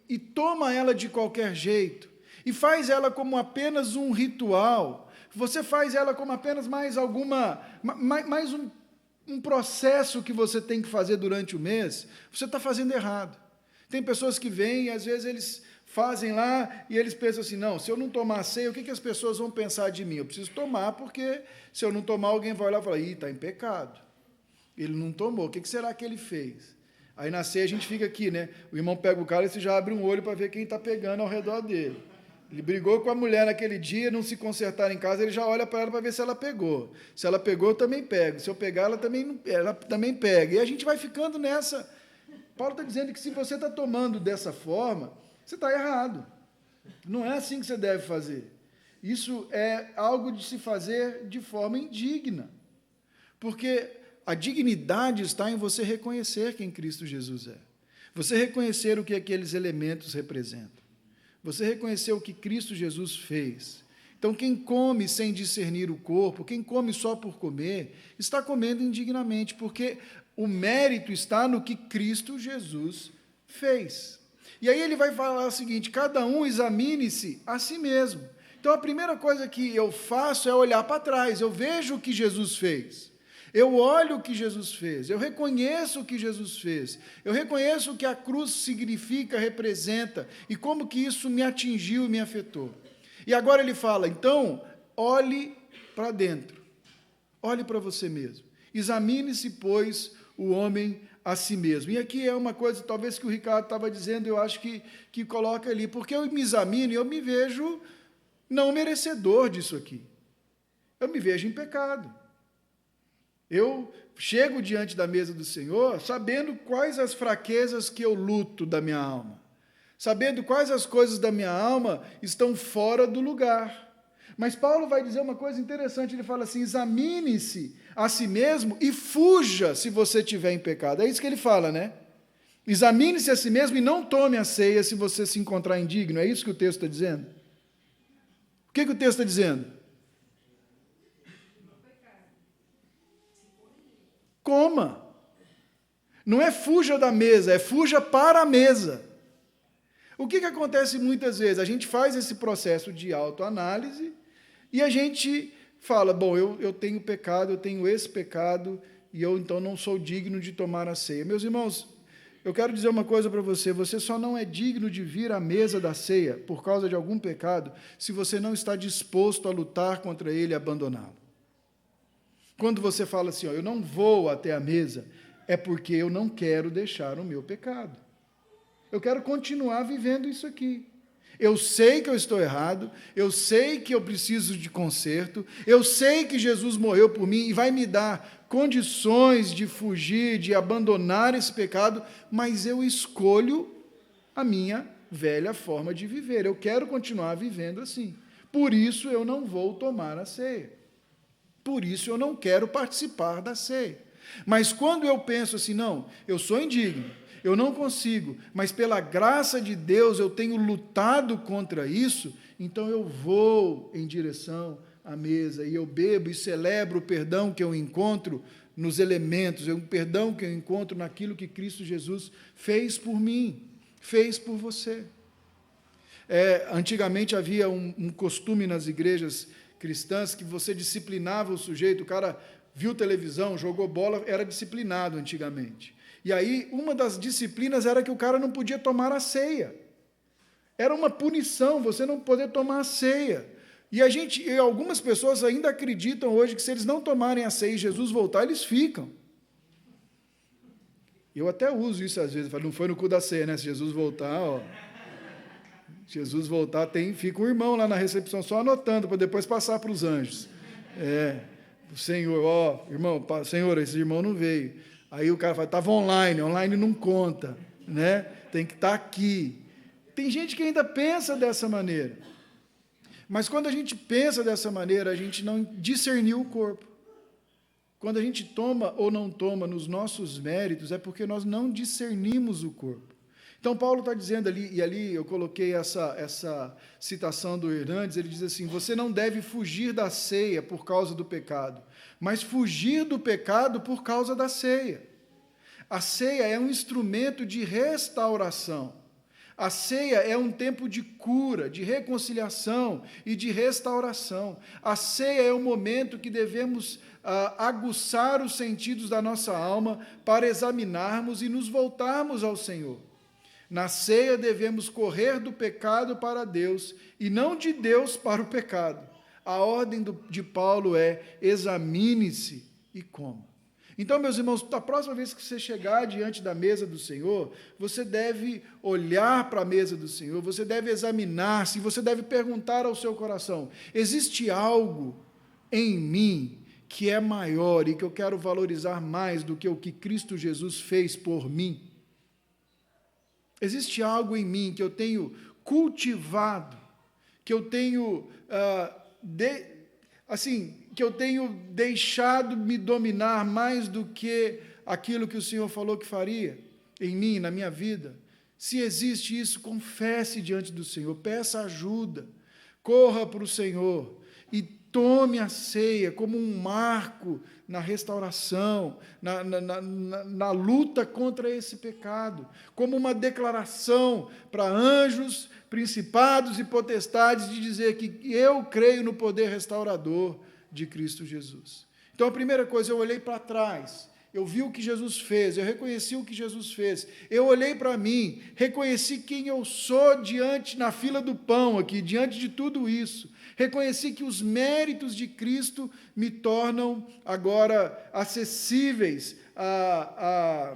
e toma ela de qualquer jeito, e faz ela como apenas um ritual, você faz ela como apenas mais um processo que você tem que fazer durante o mês, você está fazendo errado. Tem pessoas que vêm e às vezes eles fazem lá e eles pensam assim, não, se eu não tomar a ceia, o que as pessoas vão pensar de mim? Eu preciso tomar, porque se eu não tomar, alguém vai olhar e falar, está em pecado. Ele não tomou, o que será que ele fez? Aí na ceia a gente fica aqui, né? O irmão pega o cara e você já abre um olho para ver quem está pegando ao redor dele. Ele brigou com a mulher naquele dia, não se consertaram em casa, ele já olha para ela para ver se ela pegou. Se ela pegou, eu também pego. Se eu pegar, ela também pega. E a gente vai ficando nessa. Paulo está dizendo que se você está tomando dessa forma, você está errado. Não é assim que você deve fazer. Isso é algo de se fazer de forma indigna. Porque a dignidade está em você reconhecer quem Cristo Jesus é. Você reconhecer o que aqueles elementos representam. Você reconhecer o que Cristo Jesus fez. Então, quem come sem discernir o corpo, quem come só por comer, está comendo indignamente, porque o mérito está no que Cristo Jesus fez. E aí ele vai falar o seguinte: cada um examine-se a si mesmo. Então, a primeira coisa que eu faço é olhar para trás, eu vejo o que Jesus fez. Eu olho o que Jesus fez, eu reconheço o que Jesus fez, eu reconheço o que a cruz significa, representa, e como que isso me atingiu e me afetou. E agora ele fala, então, olhe para dentro, olhe para você mesmo, examine-se, pois, o homem a si mesmo. E aqui é uma coisa, talvez, que o Ricardo estava dizendo, eu acho que coloca ali, porque eu me examino e eu me vejo não merecedor disso aqui. Eu me vejo em pecado. Eu chego diante da mesa do Senhor sabendo quais as fraquezas que eu luto da minha alma, sabendo quais as coisas da minha alma estão fora do lugar. Mas Paulo vai dizer uma coisa interessante, ele fala assim, examine-se a si mesmo e fuja se você estiver em pecado. É isso que ele fala, né? Examine-se a si mesmo e não tome a ceia se você se encontrar indigno. É isso que o texto está dizendo? O que o texto está dizendo? Coma. Não é fuja da mesa, é fuja para a mesa. O que acontece muitas vezes? A gente faz esse processo de autoanálise e a gente fala, bom, eu tenho pecado, eu tenho esse pecado e eu então não sou digno de tomar a ceia. Meus irmãos, eu quero dizer uma coisa para você, você só não é digno de vir à mesa da ceia por causa de algum pecado se você não está disposto a lutar contra ele e abandoná-lo. Quando você fala assim, ó, eu não vou até a mesa, é porque eu não quero deixar o meu pecado. Eu quero continuar vivendo isso aqui. Eu sei que eu estou errado, eu sei que eu preciso de conserto, eu sei que Jesus morreu por mim e vai me dar condições de fugir, de abandonar esse pecado, mas eu escolho a minha velha forma de viver. Eu quero continuar vivendo assim. Por isso eu não vou tomar a ceia. Por isso eu não quero participar da ceia. Mas quando eu penso assim, não, eu sou indigno, eu não consigo, mas pela graça de Deus eu tenho lutado contra isso, então eu vou em direção à mesa e eu bebo e celebro o perdão que eu encontro nos elementos, o perdão que eu encontro naquilo que Cristo Jesus fez por mim, fez por você. Antigamente havia um costume nas igrejas cristãs que você disciplinava o sujeito, o cara viu televisão, jogou bola, era disciplinado antigamente. E aí, uma das disciplinas era que o cara não podia tomar a ceia. Era uma punição, você não poder tomar a ceia. E algumas pessoas ainda acreditam hoje que se eles não tomarem a ceia e Jesus voltar, eles ficam. Eu até uso isso às vezes, falo, não foi no cu da ceia, né? Se Jesus voltar, ó. Jesus voltar, fica um irmão lá na recepção só anotando, para depois passar para os anjos. O Senhor, ó, irmão, Senhor, esse irmão não veio. Aí o cara fala, estava online não conta, né? Tem que estar aqui. Tem gente que ainda pensa dessa maneira. Mas quando a gente pensa dessa maneira, a gente não discerniu o corpo. Quando a gente toma ou não toma nos nossos méritos, é porque nós não discernimos o corpo. Então, Paulo está dizendo ali, e ali eu coloquei essa citação do Hernandes, ele diz assim, você não deve fugir da ceia por causa do pecado, mas fugir do pecado por causa da ceia. A ceia é um instrumento de restauração. A ceia é um tempo de cura, de reconciliação e de restauração. A ceia é um momento que devemos aguçar os sentidos da nossa alma para examinarmos e nos voltarmos ao Senhor. Na ceia devemos correr do pecado para Deus e não de Deus para o pecado. A ordem de Paulo é examine-se e coma. Então, meus irmãos, da próxima vez que você chegar diante da mesa do Senhor, você deve olhar para a mesa do Senhor, você deve examinar-se, você deve perguntar ao seu coração: existe algo em mim que é maior e que eu quero valorizar mais do que o que Cristo Jesus fez por mim? Existe algo em mim que eu tenho cultivado, que eu tenho que eu tenho deixado me dominar mais do que aquilo que o Senhor falou que faria em mim, na minha vida? Se existe isso, confesse diante do Senhor, peça ajuda, corra para o Senhor e tome a ceia como um marco na restauração, na luta contra esse pecado, como uma declaração para anjos, principados e potestades de dizer que eu creio no poder restaurador de Cristo Jesus. Então, a primeira coisa, eu olhei para trás, eu vi o que Jesus fez, eu reconheci o que Jesus fez, eu olhei para mim, reconheci quem eu sou na fila do pão aqui, diante de tudo isso, reconheci que os méritos de Cristo me tornam agora acessíveis à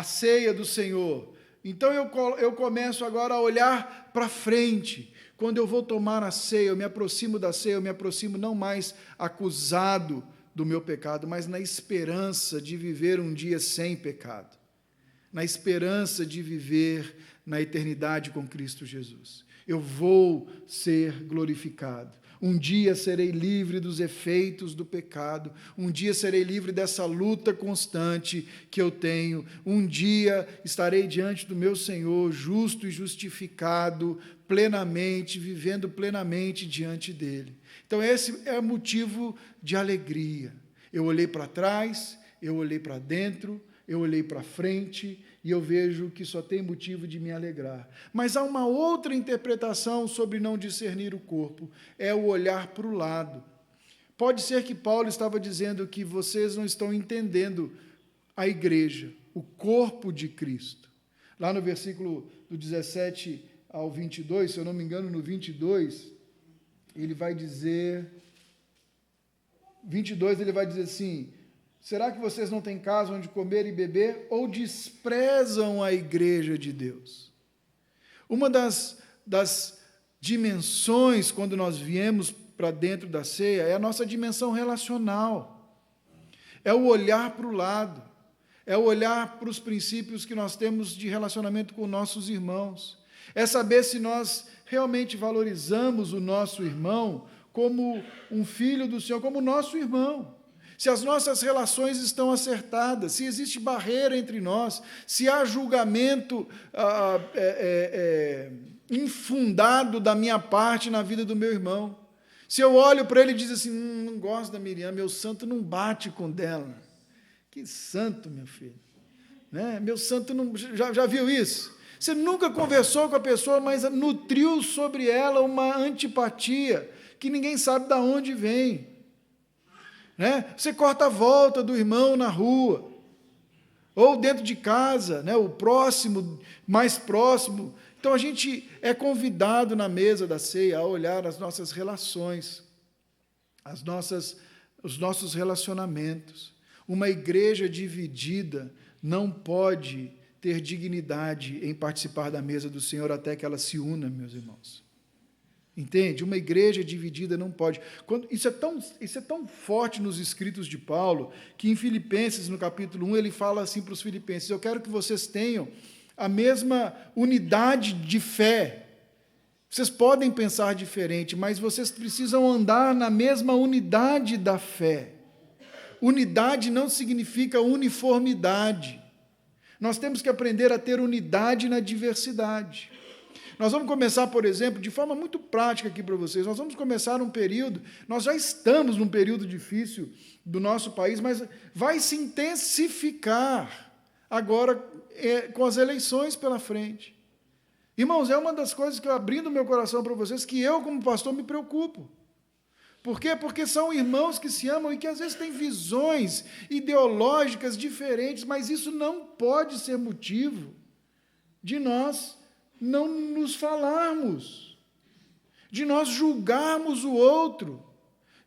ceia do Senhor. Então eu começo agora a olhar para frente. Quando eu vou tomar a ceia, eu me aproximo da ceia, eu me aproximo não mais acusado do meu pecado, mas na esperança de viver um dia sem pecado, na esperança de viver na eternidade com Cristo Jesus. Eu vou ser glorificado. Um dia serei livre dos efeitos do pecado, um dia serei livre dessa luta constante que eu tenho, um dia estarei diante do meu Senhor, justo e justificado plenamente, vivendo plenamente diante dele. Então esse é motivo de alegria. Eu olhei para trás, eu olhei para dentro, eu olhei para frente, e eu vejo que só tem motivo de me alegrar. Mas há uma outra interpretação sobre não discernir o corpo, é o olhar para o lado. Pode ser que Paulo estava dizendo que vocês não estão entendendo a igreja, o corpo de Cristo. Lá no versículo do 17 ao 22, se eu não me engano, no 22, ele vai dizer assim: será que vocês não têm casa onde comer e beber, ou desprezam a igreja de Deus? Uma das dimensões, quando nós viemos para dentro da ceia, é a nossa dimensão relacional. É o olhar para o lado, é o olhar para os princípios que nós temos de relacionamento com nossos irmãos. É saber se nós realmente valorizamos o nosso irmão como um filho do Senhor, como nosso irmão. Se as nossas relações estão acertadas, se existe barreira entre nós, se há julgamento infundado da minha parte na vida do meu irmão. Se eu olho para ele e diz assim, não gosto da Miriam, meu santo não bate com dela. Que santo, meu filho. Né? Meu santo não... Já viu isso? Você nunca conversou com a pessoa, mas nutriu sobre ela uma antipatia que ninguém sabe de onde vem. Né? Você corta a volta do irmão na rua, ou dentro de casa, né? O próximo, mais próximo. Então, a gente é convidado na mesa da ceia a olhar as nossas relações, os nossos relacionamentos. Uma igreja dividida não pode ter dignidade em participar da mesa do Senhor até que ela se una, meus irmãos. Entende? Uma igreja dividida não pode. Isso é tão forte nos escritos de Paulo, que em Filipenses, no capítulo 1, ele fala assim para os filipenses: eu quero que vocês tenham a mesma unidade de fé. Vocês podem pensar diferente, mas vocês precisam andar na mesma unidade da fé. Unidade não significa uniformidade. Nós temos que aprender a ter unidade na diversidade. Nós vamos começar, por exemplo, de forma muito prática aqui para vocês, nós vamos começar um período, nós já estamos num período difícil do nosso país, mas vai se intensificar agora com as eleições pela frente. Irmãos, é uma das coisas que eu abrindo meu coração para vocês, que eu, como pastor, me preocupo. Por quê? Porque são irmãos que se amam e que às vezes têm visões ideológicas diferentes, mas isso não pode ser motivo de nós não nos falarmos, de nós julgarmos o outro,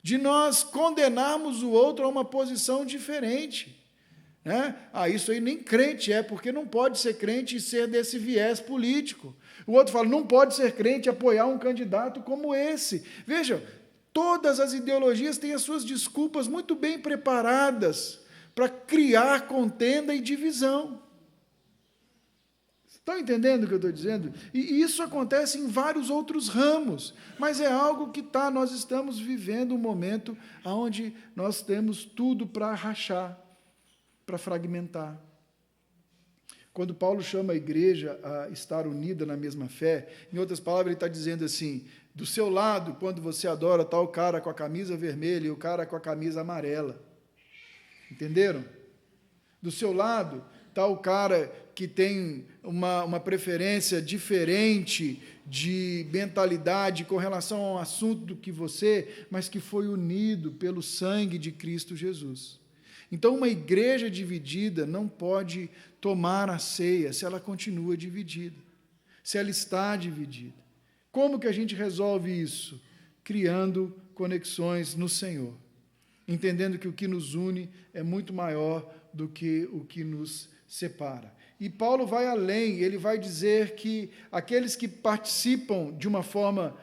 de nós condenarmos o outro a uma posição diferente. Né? Isso aí nem crente porque não pode ser crente e ser desse viés político. O outro fala, não pode ser crente e apoiar um candidato como esse. Veja, todas as ideologias têm as suas desculpas muito bem preparadas para criar contenda e divisão. Estão entendendo o que eu estou dizendo? E isso acontece em vários outros ramos, mas é algo que nós estamos vivendo um momento onde nós temos tudo para rachar, para fragmentar. Quando Paulo chama a igreja a estar unida na mesma fé, em outras palavras, ele está dizendo assim, do seu lado, quando você adora, está o cara com a camisa vermelha e o cara com a camisa amarela. Entenderam? Do seu lado está o cara que tem uma preferência diferente de mentalidade com relação ao assunto do que você, mas que foi unido pelo sangue de Cristo Jesus. Então, uma igreja dividida não pode tomar a ceia se ela continua dividida, se ela está dividida. Como que a gente resolve isso? Criando conexões no Senhor, entendendo que o que nos une é muito maior do que o que nos separa. E Paulo vai além, ele vai dizer que aqueles que participam de uma forma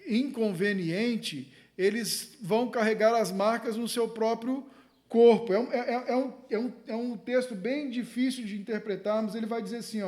inconveniente, eles vão carregar as marcas no seu próprio corpo. É um texto bem difícil de interpretarmos. Ele vai dizer assim,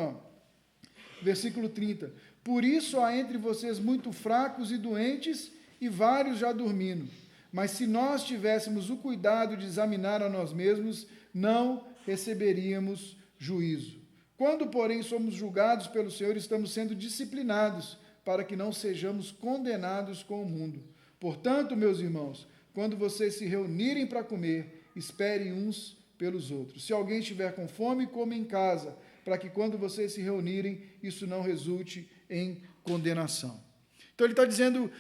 versículo 30, por isso há entre vocês muito fracos e doentes, e vários já dormindo. Mas se nós tivéssemos o cuidado de examinar a nós mesmos, não receberíamos juízo. Quando, porém, somos julgados pelo Senhor, estamos sendo disciplinados, para que não sejamos condenados com o mundo. Portanto, meus irmãos, quando vocês se reunirem para comer, esperem uns pelos outros. Se alguém estiver com fome, coma em casa, para que quando vocês se reunirem, isso não resulte em condenação. Então ele está dizendo,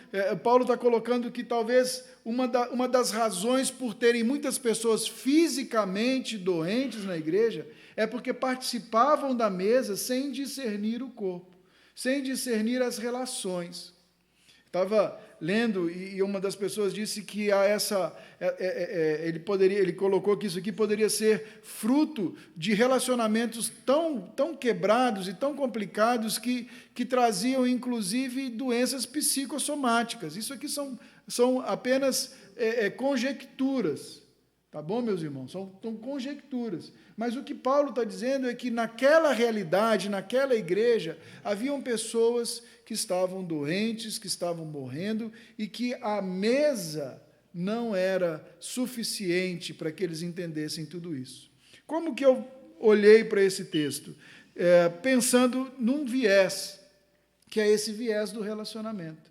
Paulo está colocando que talvez uma das razões por terem muitas pessoas fisicamente doentes na igreja é porque participavam da mesa sem discernir o corpo, sem discernir as relações. Estava lendo e uma das pessoas disse que ele colocou que isso aqui poderia ser fruto de relacionamentos tão quebrados e tão complicados que traziam, inclusive, doenças psicossomáticas. Isso aqui são apenas conjecturas, tá bom, meus irmãos? São conjecturas. Mas o que Paulo está dizendo é que naquela realidade, naquela igreja, haviam pessoas que estavam doentes, que estavam morrendo, e que a mesa não era suficiente para que eles entendessem tudo isso. Como que eu olhei para esse texto? Pensando num viés, que é esse viés do relacionamento.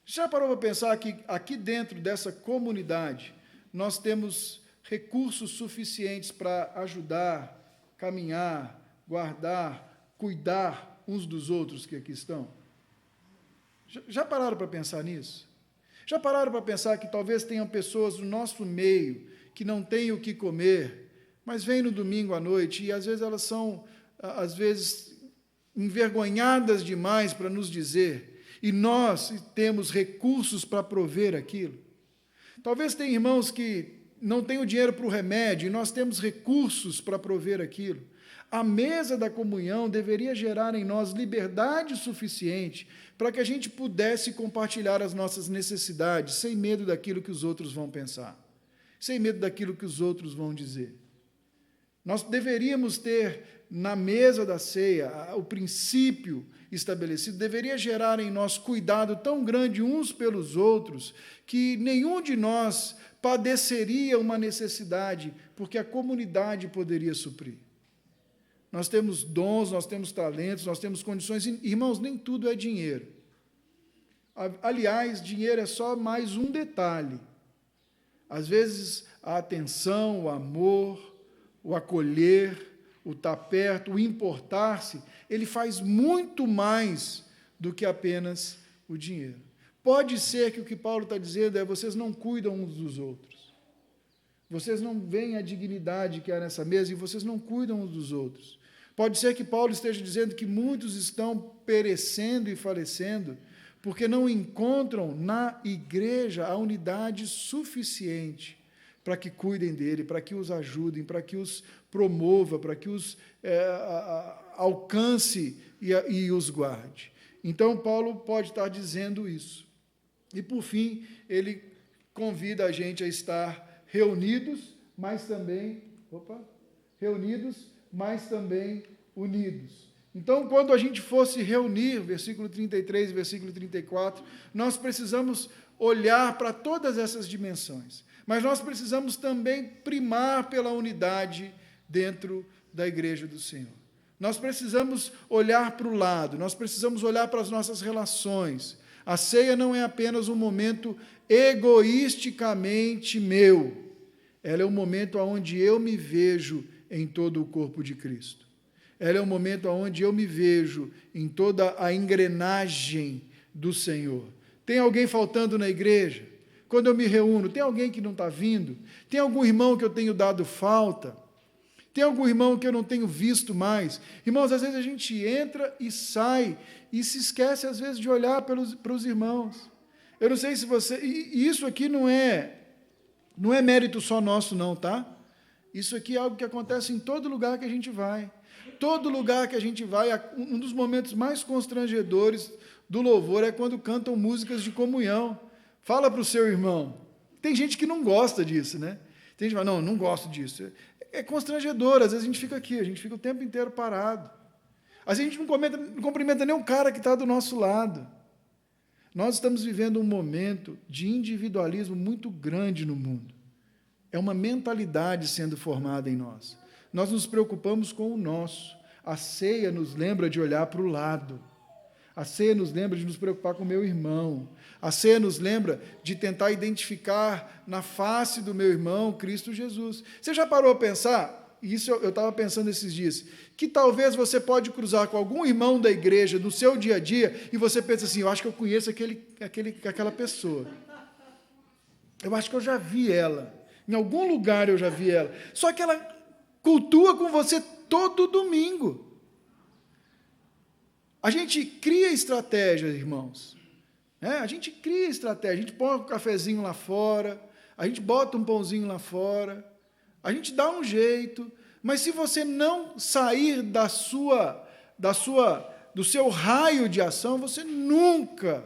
Já parou para pensar que aqui dentro dessa comunidade, nós temos recursos suficientes para ajudar, caminhar, guardar, cuidar uns dos outros que aqui estão? Já pararam para pensar nisso? Já pararam para pensar que talvez tenham pessoas no nosso meio que não têm o que comer, mas vêm no domingo à noite e às vezes elas são, envergonhadas demais para nos dizer, e nós temos recursos para prover aquilo? Talvez tenha irmãos que não têm o dinheiro para o remédio, e nós temos recursos para prover aquilo. A mesa da comunhão deveria gerar em nós liberdade suficiente para que a gente pudesse compartilhar as nossas necessidades, sem medo daquilo que os outros vão pensar, sem medo daquilo que os outros vão dizer. Nós deveríamos ter na mesa da ceia o princípio estabelecido, deveria gerar em nós cuidado tão grande uns pelos outros, que nenhum de nós padeceria uma necessidade, porque a comunidade poderia suprir. Nós temos dons, nós temos talentos, nós temos condições. Irmãos, nem tudo é dinheiro. Aliás, dinheiro é só mais um detalhe. Às vezes, a atenção, o amor, o acolher, o estar perto, o importar-se, ele faz muito mais do que apenas o dinheiro. Pode ser que o que Paulo está dizendo é: vocês não cuidam uns dos outros. Vocês não veem a dignidade que há nessa mesa e vocês não cuidam uns dos outros. Pode ser que Paulo esteja dizendo que muitos estão perecendo e falecendo porque não encontram na igreja a unidade suficiente para que cuidem dele, para que os ajudem, para que os promova, para que os alcance e os guarde. Então, Paulo pode estar dizendo isso. E, por fim, ele convida a gente a estar reunidos, mas também unidos. Então, quando a gente for se reunir, versículo 33 e versículo 34, nós precisamos olhar para todas essas dimensões, mas nós precisamos também primar pela unidade dentro da igreja do Senhor. Nós precisamos olhar para o lado, nós precisamos olhar para as nossas relações. A ceia não é apenas um momento egoisticamente meu, ela é um momento onde eu me vejo em todo o corpo de Cristo. Ela é um momento onde eu me vejo em toda a engrenagem do Senhor. Tem alguém faltando na igreja? Quando eu me reúno, tem alguém que não está vindo? Tem algum irmão que eu tenho dado falta? Tem algum irmão que eu não tenho visto mais? Irmãos, às vezes a gente entra e sai e se esquece, às vezes, de olhar para os irmãos. Eu não sei se você... E isso aqui não é mérito só nosso, não, tá? Isso aqui é algo que acontece em todo lugar que a gente vai. Todo lugar que a gente vai, um dos momentos mais constrangedores do louvor é quando cantam músicas de comunhão. Fala para o seu irmão. Tem gente que não gosta disso, né? Tem gente que fala, não gosto disso. É constrangedor, às vezes a gente fica aqui, a gente fica o tempo inteiro parado. Às vezes a gente não cumprimenta nem o cara que está do nosso lado. Nós estamos vivendo um momento de individualismo muito grande no mundo. É uma mentalidade sendo formada em nós. Nós nos preocupamos com o nosso. A ceia nos lembra de olhar para o lado. A ceia nos lembra de nos preocupar com o meu irmão. A ceia nos lembra de tentar identificar na face do meu irmão Cristo Jesus. Você já parou a pensar? Isso eu estava pensando esses dias, que talvez você pode cruzar com algum irmão da igreja no seu dia a dia e você pensa assim, eu acho que eu conheço aquela pessoa. Eu acho que eu já vi ela. Em algum lugar eu já vi ela. Só que ela cultua com você todo domingo. A gente cria estratégias, irmãos. A gente cria estratégia. A gente põe um cafezinho lá fora, a gente bota um pãozinho lá fora, a gente dá um jeito, mas se você não sair do seu raio de ação, você nunca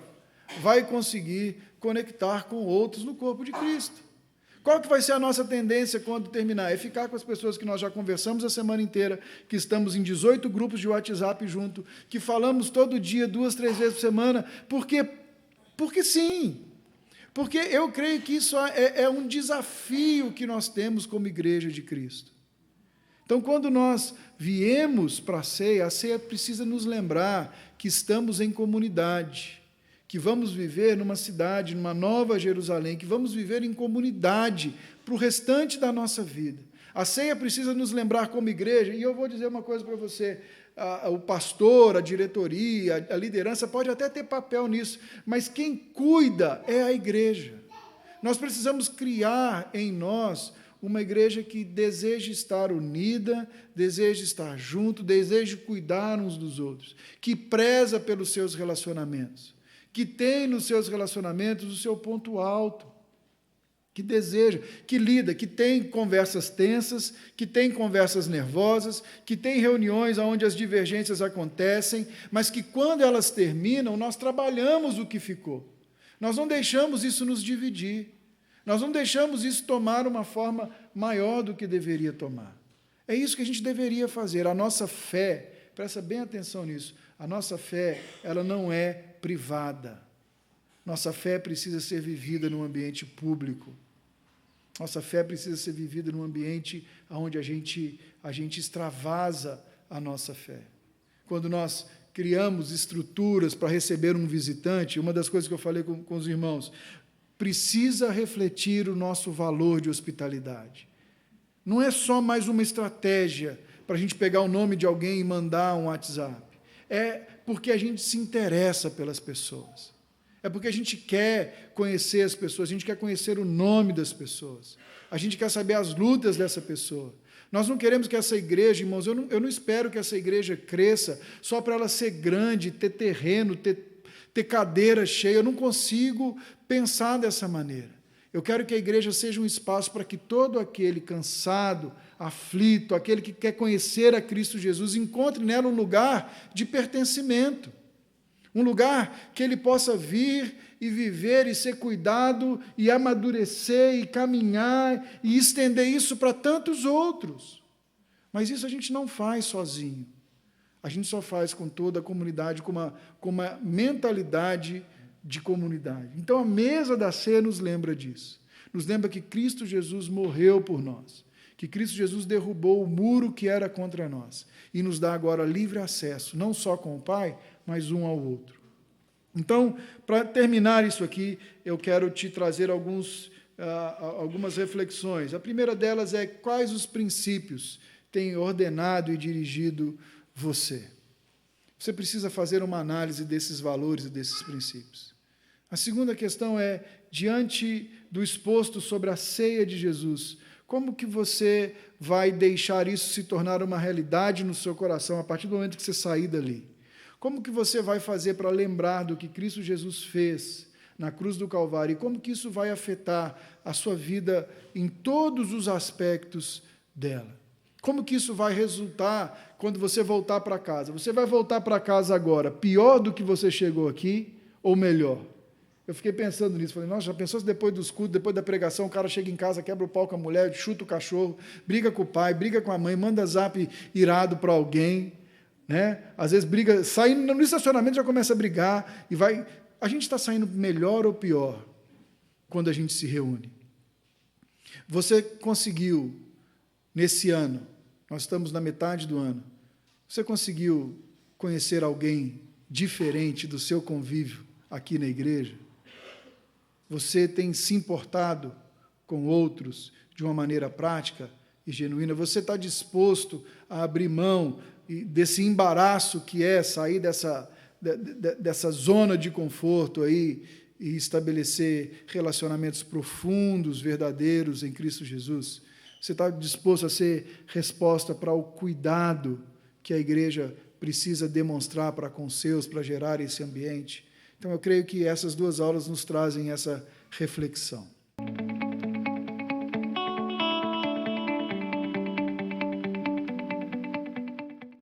vai conseguir conectar com outros no corpo de Cristo. Qual que vai ser a nossa tendência quando terminar? É ficar com as pessoas que nós já conversamos a semana inteira, que estamos em 18 grupos de WhatsApp junto, que falamos todo dia, 2, 3 vezes por semana, porque sim. Porque eu creio que isso é um desafio que nós temos como igreja de Cristo. Então, quando nós viemos para a ceia precisa nos lembrar que estamos em comunidade, que vamos viver numa cidade, numa nova Jerusalém, que vamos viver em comunidade para o restante da nossa vida. A ceia precisa nos lembrar como igreja, e eu vou dizer uma coisa para você, o pastor, a diretoria, a liderança pode até ter papel nisso, mas quem cuida é a igreja. Nós precisamos criar em nós uma igreja que deseja estar unida, deseja estar junto, deseja cuidar uns dos outros, que preza pelos seus relacionamentos, que tem nos seus relacionamentos o seu ponto alto, que deseja, que lida, que tem conversas tensas, que tem conversas nervosas, que tem reuniões onde as divergências acontecem, mas que quando elas terminam, nós trabalhamos o que ficou. Nós não deixamos isso nos dividir. Nós não deixamos isso tomar uma forma maior do que deveria tomar. É isso que a gente deveria fazer. A nossa fé, presta bem atenção nisso, a nossa fé, ela não é privada. Nossa fé precisa ser vivida num ambiente público. Nossa fé precisa ser vivida num ambiente onde a gente extravasa a nossa fé. Quando nós criamos estruturas para receber um visitante, uma das coisas que eu falei com os irmãos, precisa refletir o nosso valor de hospitalidade. Não é só mais uma estratégia para a gente pegar o nome de alguém e mandar um WhatsApp. É porque a gente se interessa pelas pessoas. É porque a gente quer conhecer as pessoas, a gente quer conhecer o nome das pessoas. A gente quer saber as lutas dessa pessoa. Nós não queremos que essa igreja, irmãos, eu não espero que essa igreja cresça só para ela ser grande, ter terreno, ter cadeira cheia, eu não consigo pensar dessa maneira. Eu quero que a igreja seja um espaço para que todo aquele cansado, aflito, aquele que quer conhecer a Cristo Jesus, encontre nela um lugar de pertencimento, um lugar que ele possa vir e viver e ser cuidado e amadurecer e caminhar e estender isso para tantos outros. Mas isso a gente não faz sozinho. A gente só faz com toda a comunidade, com uma mentalidade de comunidade. Então, a mesa da ceia nos lembra disso. Nos lembra que Cristo Jesus morreu por nós, que Cristo Jesus derrubou o muro que era contra nós e nos dá agora livre acesso, não só com o Pai, mas um ao outro. Então, para terminar isso aqui, eu quero te trazer algumas reflexões. A primeira delas é quais os princípios têm ordenado e dirigido você. Você precisa fazer uma análise desses valores e desses princípios. A segunda questão é, diante do exposto sobre a ceia de Jesus, como que você vai deixar isso se tornar uma realidade no seu coração a partir do momento que você sair dali? Como que você vai fazer para lembrar do que Cristo Jesus fez na cruz do Calvário? E como que isso vai afetar a sua vida em todos os aspectos dela? Como que isso vai resultar quando você voltar para casa? Você vai voltar para casa agora pior do que você chegou aqui ou melhor? Eu fiquei pensando nisso, falei, nossa, já pensou se depois dos cultos, depois da pregação, o cara chega em casa, quebra o pau com a mulher, chuta o cachorro, briga com o pai, briga com a mãe, manda zap irado para alguém, né? Às vezes briga, saindo no estacionamento já começa a brigar, e vai... A gente está saindo melhor ou pior quando a gente se reúne? Você conseguiu, nesse ano, nós estamos na metade do ano, você conseguiu conhecer alguém diferente do seu convívio aqui na igreja? Você tem se importado com outros de uma maneira prática e genuína? Você está disposto a abrir mão desse embaraço que é sair dessa zona de conforto aí e estabelecer relacionamentos profundos, verdadeiros em Cristo Jesus? Você está disposto a ser resposta para o cuidado que a igreja precisa demonstrar para com os seus, para gerar esse ambiente? Então, eu creio que essas duas aulas nos trazem essa reflexão.